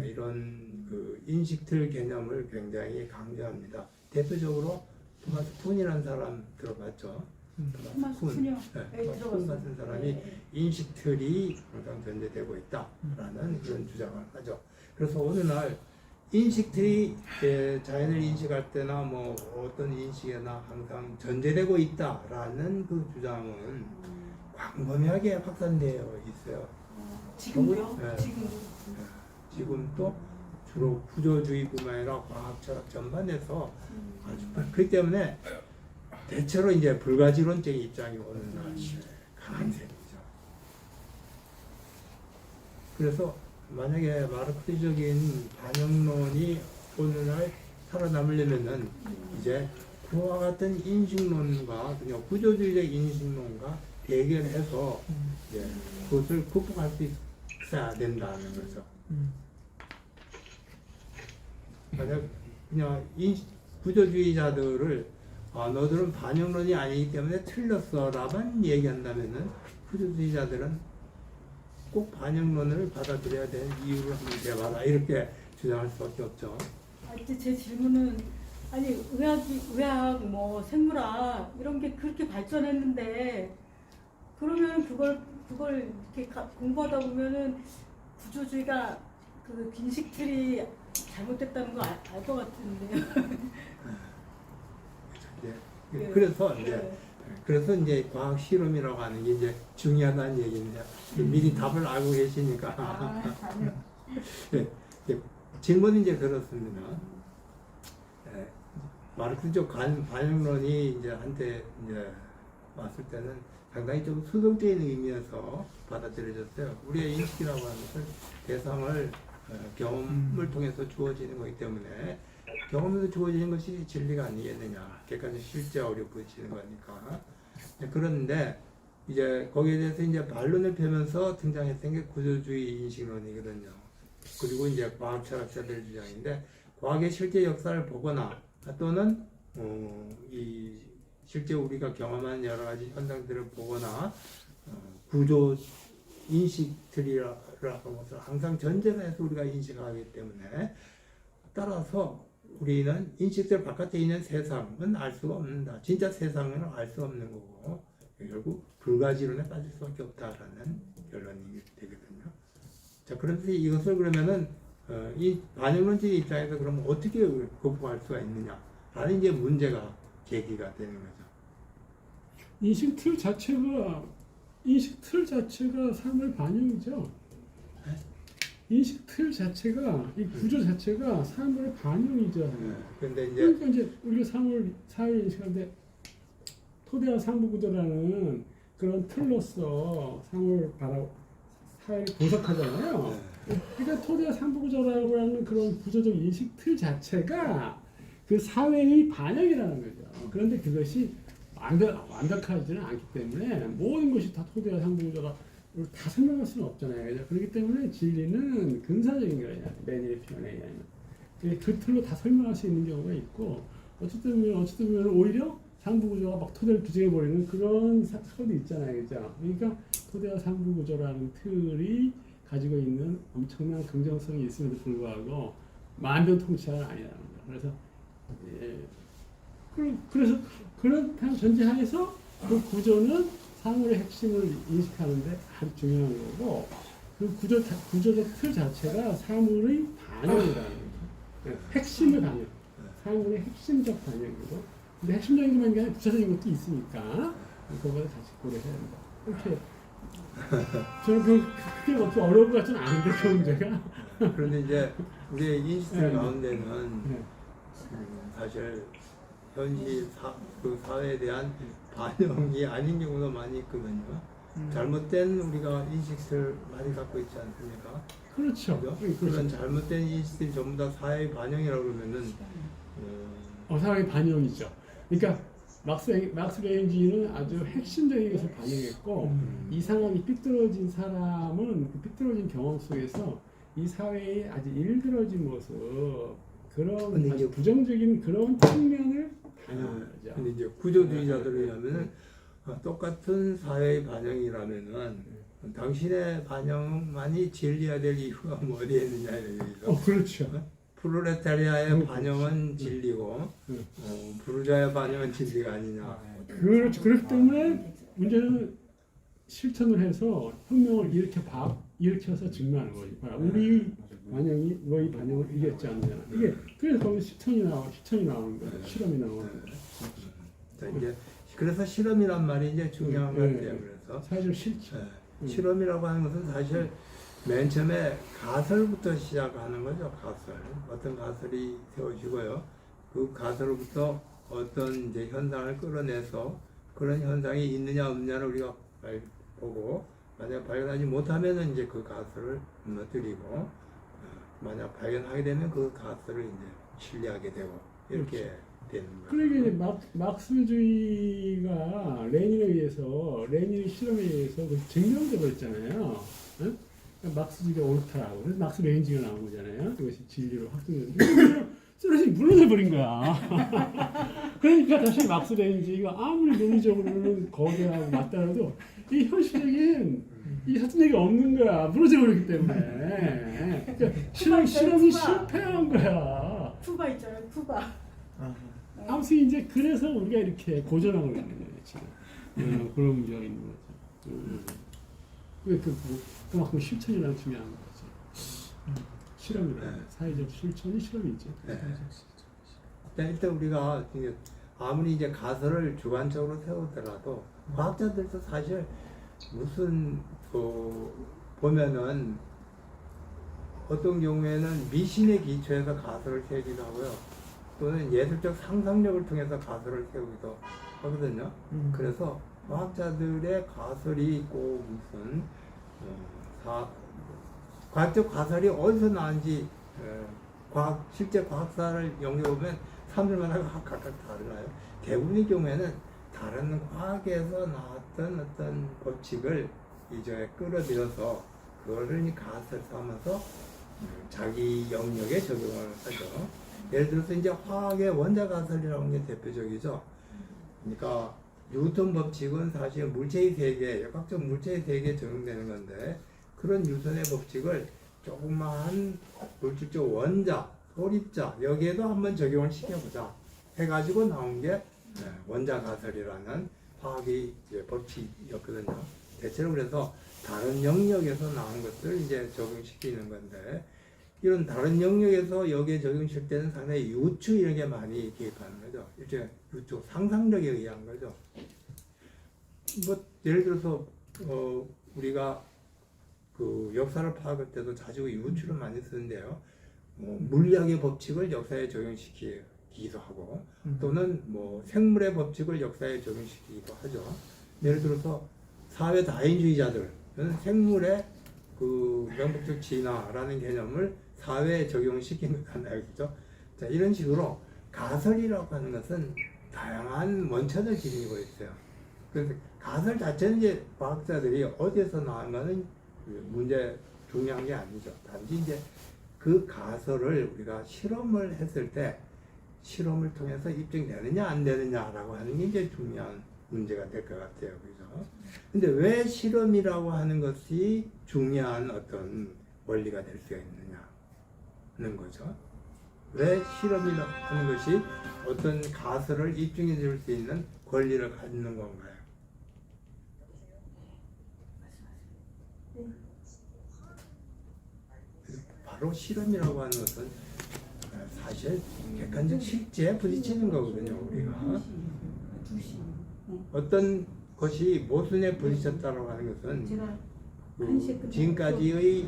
이런 그 인식틀 개념을 굉장히 강조합니다. 대표적으로 토마스 쿤이라는 사람 들어봤죠? 토마스 쿤이요? 네, 토마스 쿤 같은 사람이 인식틀이 항상 존재되고 있다라는 그런 주장을 하죠. 그래서 오늘날 인식틀이 자연을 인식할 때나 뭐 어떤 인식에나 항상 전제되고 있다라는 그 주장은 광범위하게 확산되어 있어요. 지금도요? 네. 지금도. 지금도 주로 구조주의뿐만 아니라 과학 철학 전반에서 아주 그렇기 때문에 대체로 이제 불가지론적인 입장이 오늘날 강한 셈이죠. 그래서 만약에 마르크스적인 반영론이 오늘날 살아남으려면은 이제 그와 같은 인식론과 그냥 구조주의적 인식론과 대결해서 이제 그것을 극복할 수 있어야 된다는 거죠. 만약 그냥 구조주의자들을 너들은 반영론이 아니기 때문에 틀렸어라만 얘기한다면은 구조주의자들은 꼭 반영론을 받아들여야 되는 이유를 한번 대봐라 이렇게 주장할 수밖에 없죠. 이제 제 질문은 아니 의학 뭐 생물학 이런 게 그렇게 발전했는데 그러면 그걸 이렇게 공부하다 보면은 구조주의가 그 인식틀이 잘못됐다는 거 알 것 같은데요. 예. 그래서 이제 과학 실험이라고 하는 게 이제 중요하다는 얘기인데 미리 답을 알고 계시니까. 네. 질문은 이제 그렇습니다. 마르크스적 반영론이 이제 한때 이제 왔을 때는 상당히 좀 수동적인 의미에서 받아들여졌어요. 우리의 인식이라고 하는 것은 대상을 경험을 통해서 주어지는 거기 때문에 경험에서 주어지는 것이 진리가 아니겠느냐. 객관적 실제와 어렵어지는 거니까. 그런데 이제 거기에 대해서 이제 반론을 펴면서 등장했던 게 구조주의 인식론이거든요. 그리고 이제 과학 철학자들 주장인데 과학의 실제 역사를 보거나 또는 이 실제 우리가 경험한 여러 가지 현상들을 보거나 구조 인식들이라는 것을 항상 전제로 해서 우리가 인식하기 때문에 따라서 우리는 인식들 바깥에 있는 세상은 알 수가 없는다. 진짜 세상은 알 수 없는 거고 결국 불가지론에 빠질 수밖에 없다라는 결론이 되거든요. 자, 그런데 이것을 그러면은 이 반영론적인 입장에서 그러면 어떻게 극복할 수가 있느냐라는 이제 문제가 제기가 되는 거죠. 인식 틀 자체가 삶의 반영이죠. 인식 틀 자체가 이 구조 자체가 삶의 반영이죠. 그런데 이제 그러니까 이제 우리가 사회 인식하는데 토대와 상부 구조라는 그런 틀로서 사회를 분석하잖아요. 그러니까 토대와 상부 구조라고 하는 그런 구조적 인식 틀 자체가 그 사회의 반영이라는 거죠. 그런데 그것이 완벽하지는 않기 때문에 모든 것이 다 토대와 상부 구조가 다 설명할 수는 없잖아요. 그죠? 그렇기 때문에 진리는 근사적인 거예요. 매니의 표현에 의하면. 그 틀로 다 설명할 수 있는 경우가 있고, 어쨌든 오히려 상부 구조가 막 토대를 부정해버리는 그런 사건도 있잖아요. 그죠? 그러니까 토대와 상부 구조라는 틀이 가지고 있는 엄청난 긍정성이 있음에도 불구하고 만병통치약은 아니라는 거죠. 그래서 그래서 그렇다는 전제하에서 그 구조는 사물의 핵심을 인식하는데 아주 중요한 거고, 그 구조적 틀 자체가 사물의 반영이라는 거죠. 핵심의 반영, 사물의 핵심적 반영이고, 근데 핵심적인 것만 아니라 부차적인 것도 있으니까 그거보다 같이 고려해야 된다. 이렇게 저는 그게 그렇게 어려운 것 같지는 않은데 그 문제가. 그런데 이제 우리의 인식들 네. 가운데는 네. 사실 현실 그 사회에 대한 반영이 아닌 경우도 많이 있거든요. 잘못된 우리가 인식을 많이 갖고 있지 않습니까? 그렇죠. 그죠? 그런 잘못된 인식들이 전부 다 사회의 반영이라고 그러면은 사회의 반영이죠. 그러니까 막스 레인지는 아주 핵심적인 것을 반영했고, 이상하게 삐뚤어진 사람은 그 삐뚤어진 경험 속에서 이 사회의 아주 일들어진 모습, 그런 아주 부정적인 그런 측면을 반영한 거죠. 근데 이제 구조주의자들에 의하면은 똑같은 사회의 반영이라면은 당신의 반영만이 진리해야 될 이유가 뭐 어디에 있느냐 이런 얘기죠. 그렇죠. 프롤레타리아의 반영은 진리고 부르주아의 반영은 진리가 아니냐. 그렇죠. 그렇기 때문에 문제는 실천을 해서 혁명을 일으켜서 증명하는 거지. 우리 반영이 너희 반영을 이겼지 않느냐. 이게 그래서 거기 실천이 나오는 거예요. 실험이 나오는 거예요. 자, 이제 그래서 실험이란 말이 이제 중요한 것 같아요. 그래서 사실 실천. 실험이라고 하는 것은 사실 맨 처음에 가설부터 시작하는 거죠. 가설. 어떤 가설이 세워지고요. 그 가설로부터 어떤 이제 현상을 끌어내서 그런 현상이 있느냐 없느냐를 우리가 보고, 만약 발견하지 못하면은 이제 그 가설을 무너뜨리고, 만약 발견하게 되면 그 가설을 이제 신뢰하게 되고 이렇게 되는 거예요. 그러니까 이제 막스주의가 레닌의 실험에 의해서 증명돼 버렸잖아요. 응? 막스주의가 옳다라고. 그래서 막스 레인지가 나온 거잖아요. 그것이 진리로 확증되는데 쓰러지 무너져 버린 거야. 그러니까 다시 막스 레인지가 아무리 논리적으로는 거대하고 맞다라도 이 현실적인 이 사전력이 없는 거야. 무너져 버렸기 때문에. 그러니까 실험이 실패한 거야. 푸바 있잖아요, 푸바. 아무튼 이제 그래서 우리가 이렇게 고전하고 있는 거예요 지금. 그런 문제가 있는 거죠. 그만큼 실천이라는 중요한 거죠. 실험이라 사회적 실천이 실험이죠. 일단 우리가 이제 아무리 이제 가설을 주관적으로 세우더라도 과학자들도 사실 무슨 보면은 어떤 경우에는 미신의 기초에서 가설을 세우기도 하고요. 또는 예술적 상상력을 통해서 가설을 세우기도 하거든요. 그래서 과학자들의 가설이 꼭 무슨 과학적 가설이 어디서 나온지 실제 과학사를 연구해보면 사람들마다 각각 다르나요? 대부분의 경우에는 다른 과학에서 나왔던 어떤 법칙을 이제 끌어들여서 그거를 가설 삼아서 자기 영역에 적용을 하죠. 예를 들어서 이제 화학의 원자 가설이라는 게 대표적이죠. 그러니까 뉴턴 법칙은 사실 물체의 세계, 각종 물체의 세계에 적용되는 건데, 그런 뉴턴의 법칙을 조그마한 물질적 원자, 돌입자 여기에도 한번 적용을 시켜보자 해가지고 나온 게 원자 가설이라는 화학의 이제 법칙이었거든요. 대체로 그래서 다른 영역에서 나온 것들 이제 적용시키는 건데 이런 다른 영역에서 여기에 적용시킬 때는 상당히 유추 이런 게 많이 개입하는 거죠. 이제 유추 상상력에 의한 거죠. 뭐 예를 들어서 우리가 그 역사를 파악할 때도 자주 유추를 많이 쓰는데요. 물리학의 법칙을 역사에 적용시키기도 하고 또는 뭐 생물의 법칙을 역사에 적용시키기도 하죠. 예를 들어서 사회 다인주의자들은 생물의 그 명복적 진화라는 개념을 사회에 적용시키는 거잖아요, 그죠? 자, 이런 식으로 가설이라고 하는 것은 다양한 원천을 지니고 있어요. 그래서 가설 자체는 이제 과학자들이 어디에서 나왔는가는 문제 중요한 게 아니죠. 단지 이제 그 가설을 우리가 실험을 했을 때 실험을 통해서 입증되느냐 안 되느냐라고 하는 게 이제 중요한 문제가 될 것 같아요. 그죠? 근데 왜 실험이라고 하는 것이 중요한 어떤 원리가 될 수가 있느냐는 거죠. 왜 실험이라고 하는 것이 어떤 가설을 입증해 줄 수 있는 권리를 갖는 건가요? 바로 실험이라고 하는 것은 사실 객관적 실제에 부딪히는 거거든요. 우리가 어떤 것이 모순에 부딪혔다고 하는 것은 지금까지의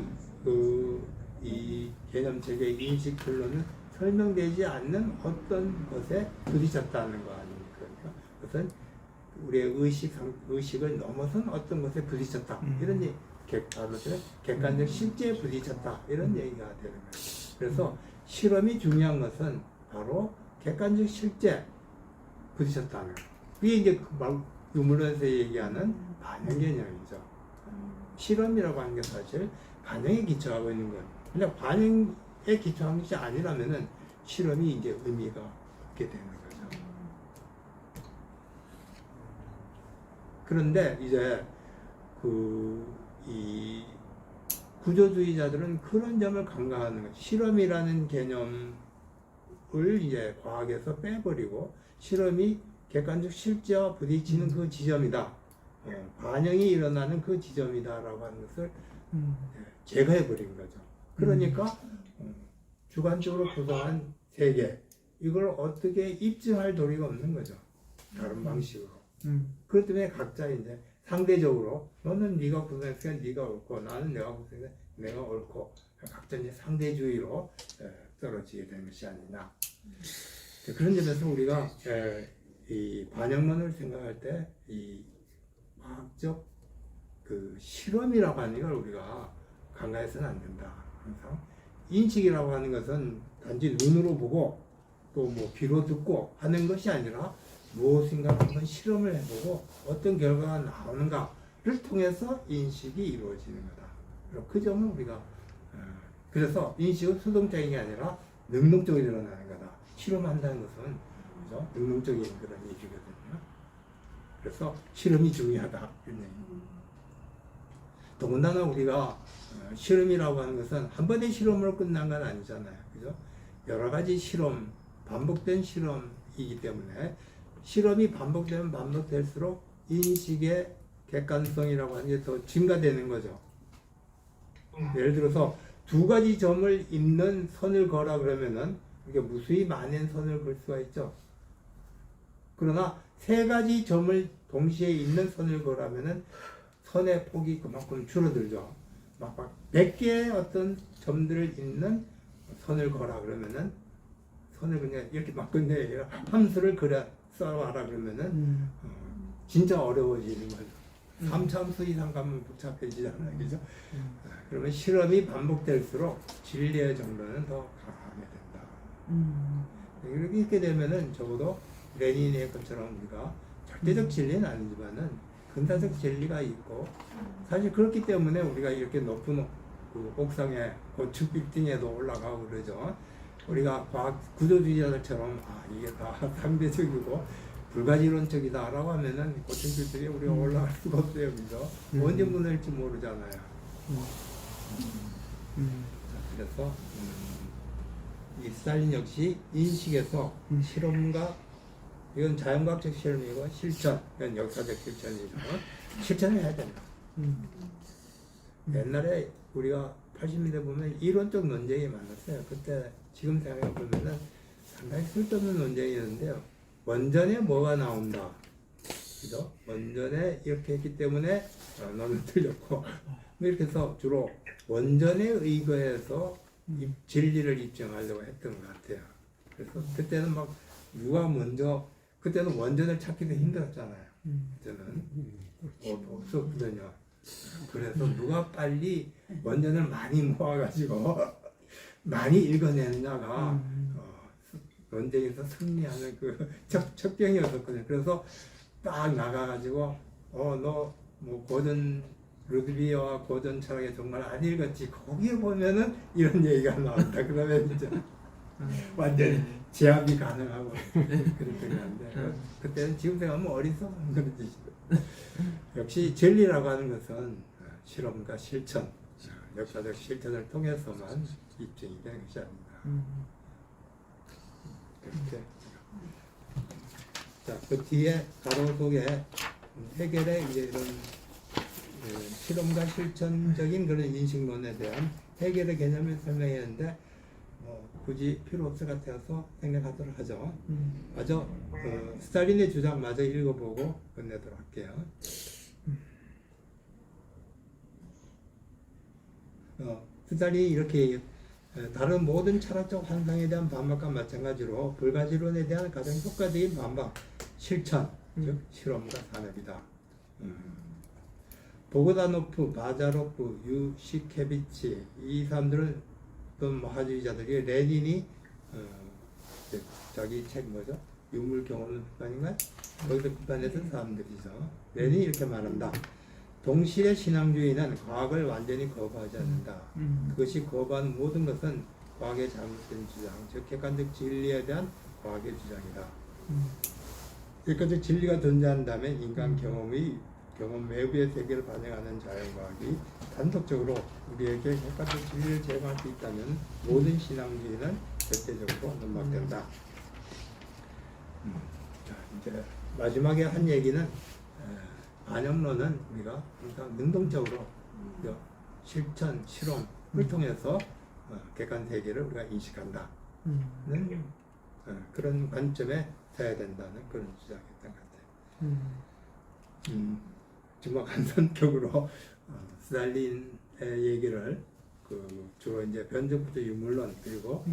이 개념체계의 인식들로는 설명되지 않는 어떤 것에 부딪혔다는 거 아닙니까? 그것은 우리의 의식을 넘어선 어떤 것에 부딪혔다. 이런 얘기, 객관적 실제에 부딪혔다. 이런 얘기가 되는 거예요. 그래서 실험이 중요한 것은 바로 객관적 실제 부딪혔다는 거예요. 그게 이제 유물론에서 얘기하는 반영 개념이죠. 실험이라고 하는 게 사실 반영에 기초하고 있는 거예요. 근데 반영에 기초한 것이 아니라면은 실험이 이제 의미가 없게 되는 거죠. 그런데 이제 이 구조주의자들은 그런 점을 간과하는 거예요. 실험이라는 개념을 이제 과학에서 빼버리고 실험이 객관적 실제와 부딪히는 그 지점이다. 반영이 일어나는 그 지점이다라고 하는 것을 제거해버린 거죠. 그러니까 주관적으로 구성한 세계 이걸 어떻게 입증할 도리가 없는 거죠. 다른 방식으로. 그렇기 때문에 각자 이제 상대적으로 너는 네가 구성했으니까 네가 옳고 나는 내가 구성했으니까 내가 옳고 각자 이제 상대주의로 떨어지게 되는 것이 아니냐. 그런 점에서 우리가 이 반영론을 생각할 때 이 과학적 그 실험이라고 하는 걸 우리가 간과해서는 안 된다. 항상 인식이라고 하는 것은 단지 눈으로 보고 또 뭐 귀로 듣고 하는 것이 아니라 무엇인가 한번 실험을 해보고 어떤 결과가 나오는가를 통해서 인식이 이루어지는 거다. 그리고 그 점은 우리가 그래서 인식은 수동적인 게 아니라 능동적으로 일어나는 거다. 실험한다는 것은 그죠? 능동적인 그런 얘기거든요. 그래서 실험이 중요하다. 이런 얘기. 더군다나 우리가 실험이라고 하는 것은 한 번의 실험으로 끝난 건 아니잖아요. 그죠? 여러 가지 실험, 반복된 실험이기 때문에 실험이 반복되면 반복될수록 인식의 객관성이라고 하는 게 더 증가되는 거죠. 예를 들어서 두 가지 점을 잇는 선을 그어라 그러면은 이게 무수히 많은 선을 그을 수가 있죠. 그러나 세 가지 점을 동시에 잇는 선을 그으라면은 선의 폭이 그만큼 줄어들죠. 막 100개의 어떤 점들을 잇는 선을 그어라 그러면은 선을 그냥 이렇게 막 끝내 아니라 함수를 그려 써와라 그러면은 진짜 어려워지는 거죠. 3차함수 이상 가면 복잡해지잖아요. 그죠? 그러면 실험이 반복될수록 진리의 정도는 더 강하게 된다. 이렇게 되면은 적어도 레닌의 것처럼 우리가 절대적 진리는 아니지만은 근사적 진리가 있고 사실 그렇기 때문에 우리가 이렇게 높은 그 옥상에 고층 빌딩에도 올라가고 그러죠. 우리가 과학 구조주의자들처럼 이게 다 상대적이고 불가지론적이다라고 하면은 고층 빌딩에 우리가 올라갈 수가 없어요. 그죠? 언제 무너질지 모르잖아요. 그래서 이 스탈린 역시 인식에서 실험과 이건 자연과학적 실험이고 실천, 이건 역사적 실천이죠. 실천을 해야 된다. 옛날에 우리가 80년대 보면 이론적 논쟁이 많았어요. 그때 지금 생각해 보면은 상당히 쓸데없는 논쟁이었는데요. 원전에 뭐가 나온다. 그죠? 원전에 이렇게 했기 때문에 너는 틀렸고 뭐 이렇게 해서 주로 원전에 의거해서 진리를 입증하려고 했던 것 같아요. 그래서 그때는 막 누가 먼저 그때는 원전을 찾기도 힘들었잖아요. 그때는 없었거든요. 그래서 누가 빨리 원전을 많이 모아가지고 많이 읽어내느냐가 논쟁에서 승리하는 그 척병이었었거든요. 그래서 딱 나가가지고 너 뭐 고전 루드비어와 고전 철학에 정말 안 읽었지. 거기에 보면은 이런 얘기가 나온다. 그러면 이제 완전히 제압이 가능하고 그랬던 건데 그때는 지금 생각하면 어리석은 그런 짓이죠. 역시 진리라고 하는 것은 실험과 실천, 역사적 실천을 통해서만 입증이 되는 것이 아닙니다. 그렇게. 자, 그 뒤에 가로 속에 해겔의 이제 이런 실험과 실천적인 그런 인식론에 대한 해겔의 개념을 설명했는데 굳이 필요 없을 것 같아서 생략하도록 하죠. 마저 스탈린의 주장 마저 읽어보고 끝내도록 할게요. 스탈린이 이렇게 다른 모든 철학적 환상에 대한 반박과 마찬가지로 불가지론에 대한 가장 효과적인 반박, 실천, 즉 실험과 산업이다. 보그다노프, 바자로프, 유시케비치 이 사람들은 어떤 화주의자들이 레닌이 자기 책 뭐죠? 유물 경험론 비판인가? 거기서 비판했던 사람들이죠. 레닌이 이렇게 말한다. 동시에 신앙주의는 과학을 완전히 거부하지 않는다. 그것이 거부하는 모든 것은 과학의 잘못된 주장, 즉 객관적 진리에 대한 과학의 주장이다. 객관적 진리가 존재한다면 인간 경험 외부의 세계를 반영하는 자연과학이 단독적으로 우리에게 객관적 진리를 제공할 수 있다면 모든 신앙주의는 절대적으로 논박된다. 자, 이제 마지막에 한 얘기는 반영론은 우리가 항상 능동적으로 실천, 실험을 통해서 객관 세계를 우리가 인식한다는 그런 관점에 서야 된다는 그런 주장이었던 것 같아요. 정말 간선적으로 스탈린의 얘기를 주로 이제 변증부터 유물론 그리고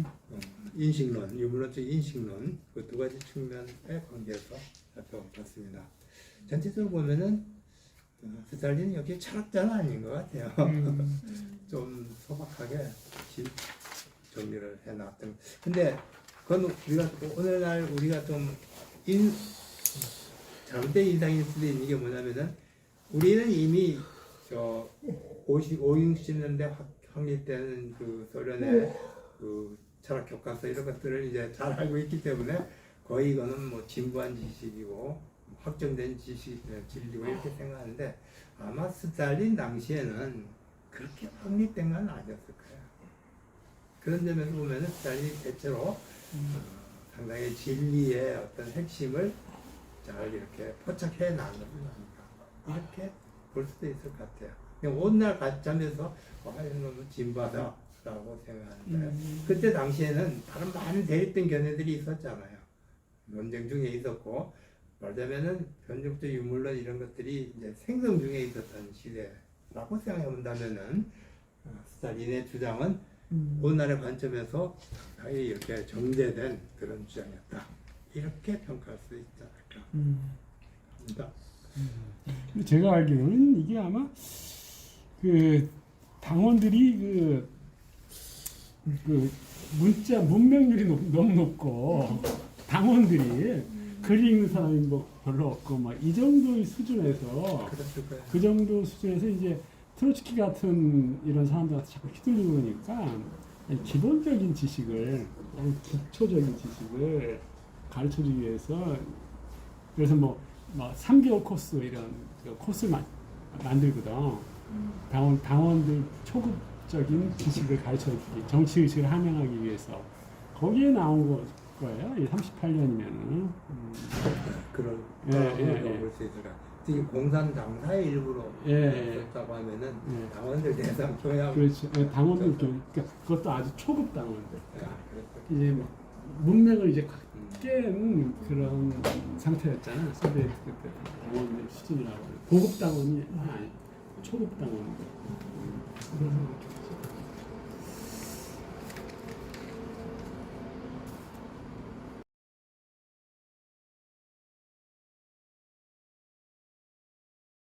인식론, 유물론적 인식론 그 두 가지 측면의 관계에서 살펴봤습니다. 전체적으로 보면은 스탈린은 역시 철학자는 아닌 것 같아요. 좀 소박하게 정리를 해놨던. 근데 그건 우리가 오늘날 우리가 좀 잘못된 인상일 수도 있는 게 뭐냐면은 우리는 이미 저 50년대 확립되는 그 소련의 그 철학 교과서 이런 것들을 이제 잘 알고 있기 때문에 거의 이거는 뭐 진부한 지식이고 확정된 지식 진리고 이렇게 생각하는데 아마 스탈린 당시에는 그렇게 확립된 건 아니었을 거예요. 그런 점에서 보면은 스탈린이 대체로 상당히 진리의 어떤 핵심을 잘 이렇게 포착해 나가는 거니까 이렇게 볼 수도 있을 것 같아요. 오늘날 관점에서 이런 너무 진부하다라고 생각하는데 그때 당시에는 다른 많은 대립된 견해들이 있었잖아요. 논쟁 중에 있었고 말하자면은 변증적 유물론 이런 것들이 이제 생성 중에 있었던 시대라고 생각해 본다면은 스탈린의 주장은 오늘날의 관점에서 상당히 이렇게 정제된 그런 주장이었다. 이렇게 평가할 수 있지 않을까 합니다. 제가 알기로는 이게 아마 그 당원들이 그 문자 문명률이 너무 높고 당원들이 글 읽는 사람이 뭐 별로 없고 막 이 정도의 수준에서 그 정도 수준에서 이제 트로츠키 같은 이런 사람들한테 자꾸 휘둘리고 그러니까 기본적인 지식을 기초적인 지식을 가르쳐주기 위해서 그래서 뭐 3개월 코스 이런 코스를 만들거든. 당원들 초급적인 지식을 가르쳐주기, 정치의식을 함양하기 위해서 거기에 나온 거예요. 이 38년이면은. 그런 예, 예, 예. 볼 수 있을까. 특히 공산 당사의 일부로 예. 썼다고 하면은 예. 당원들 대상 교양. 그렇죠. 예, 당원들 그러니까 그것도 아주 초급 당원들. 예, 그렇죠. 이제 막 문맥을 이제 확 음. 깬 그런 상태였잖아. 소비에트 그때 당원들 수준이라고. 고급 당원이 아니 초급 당원들. 그래서 이렇게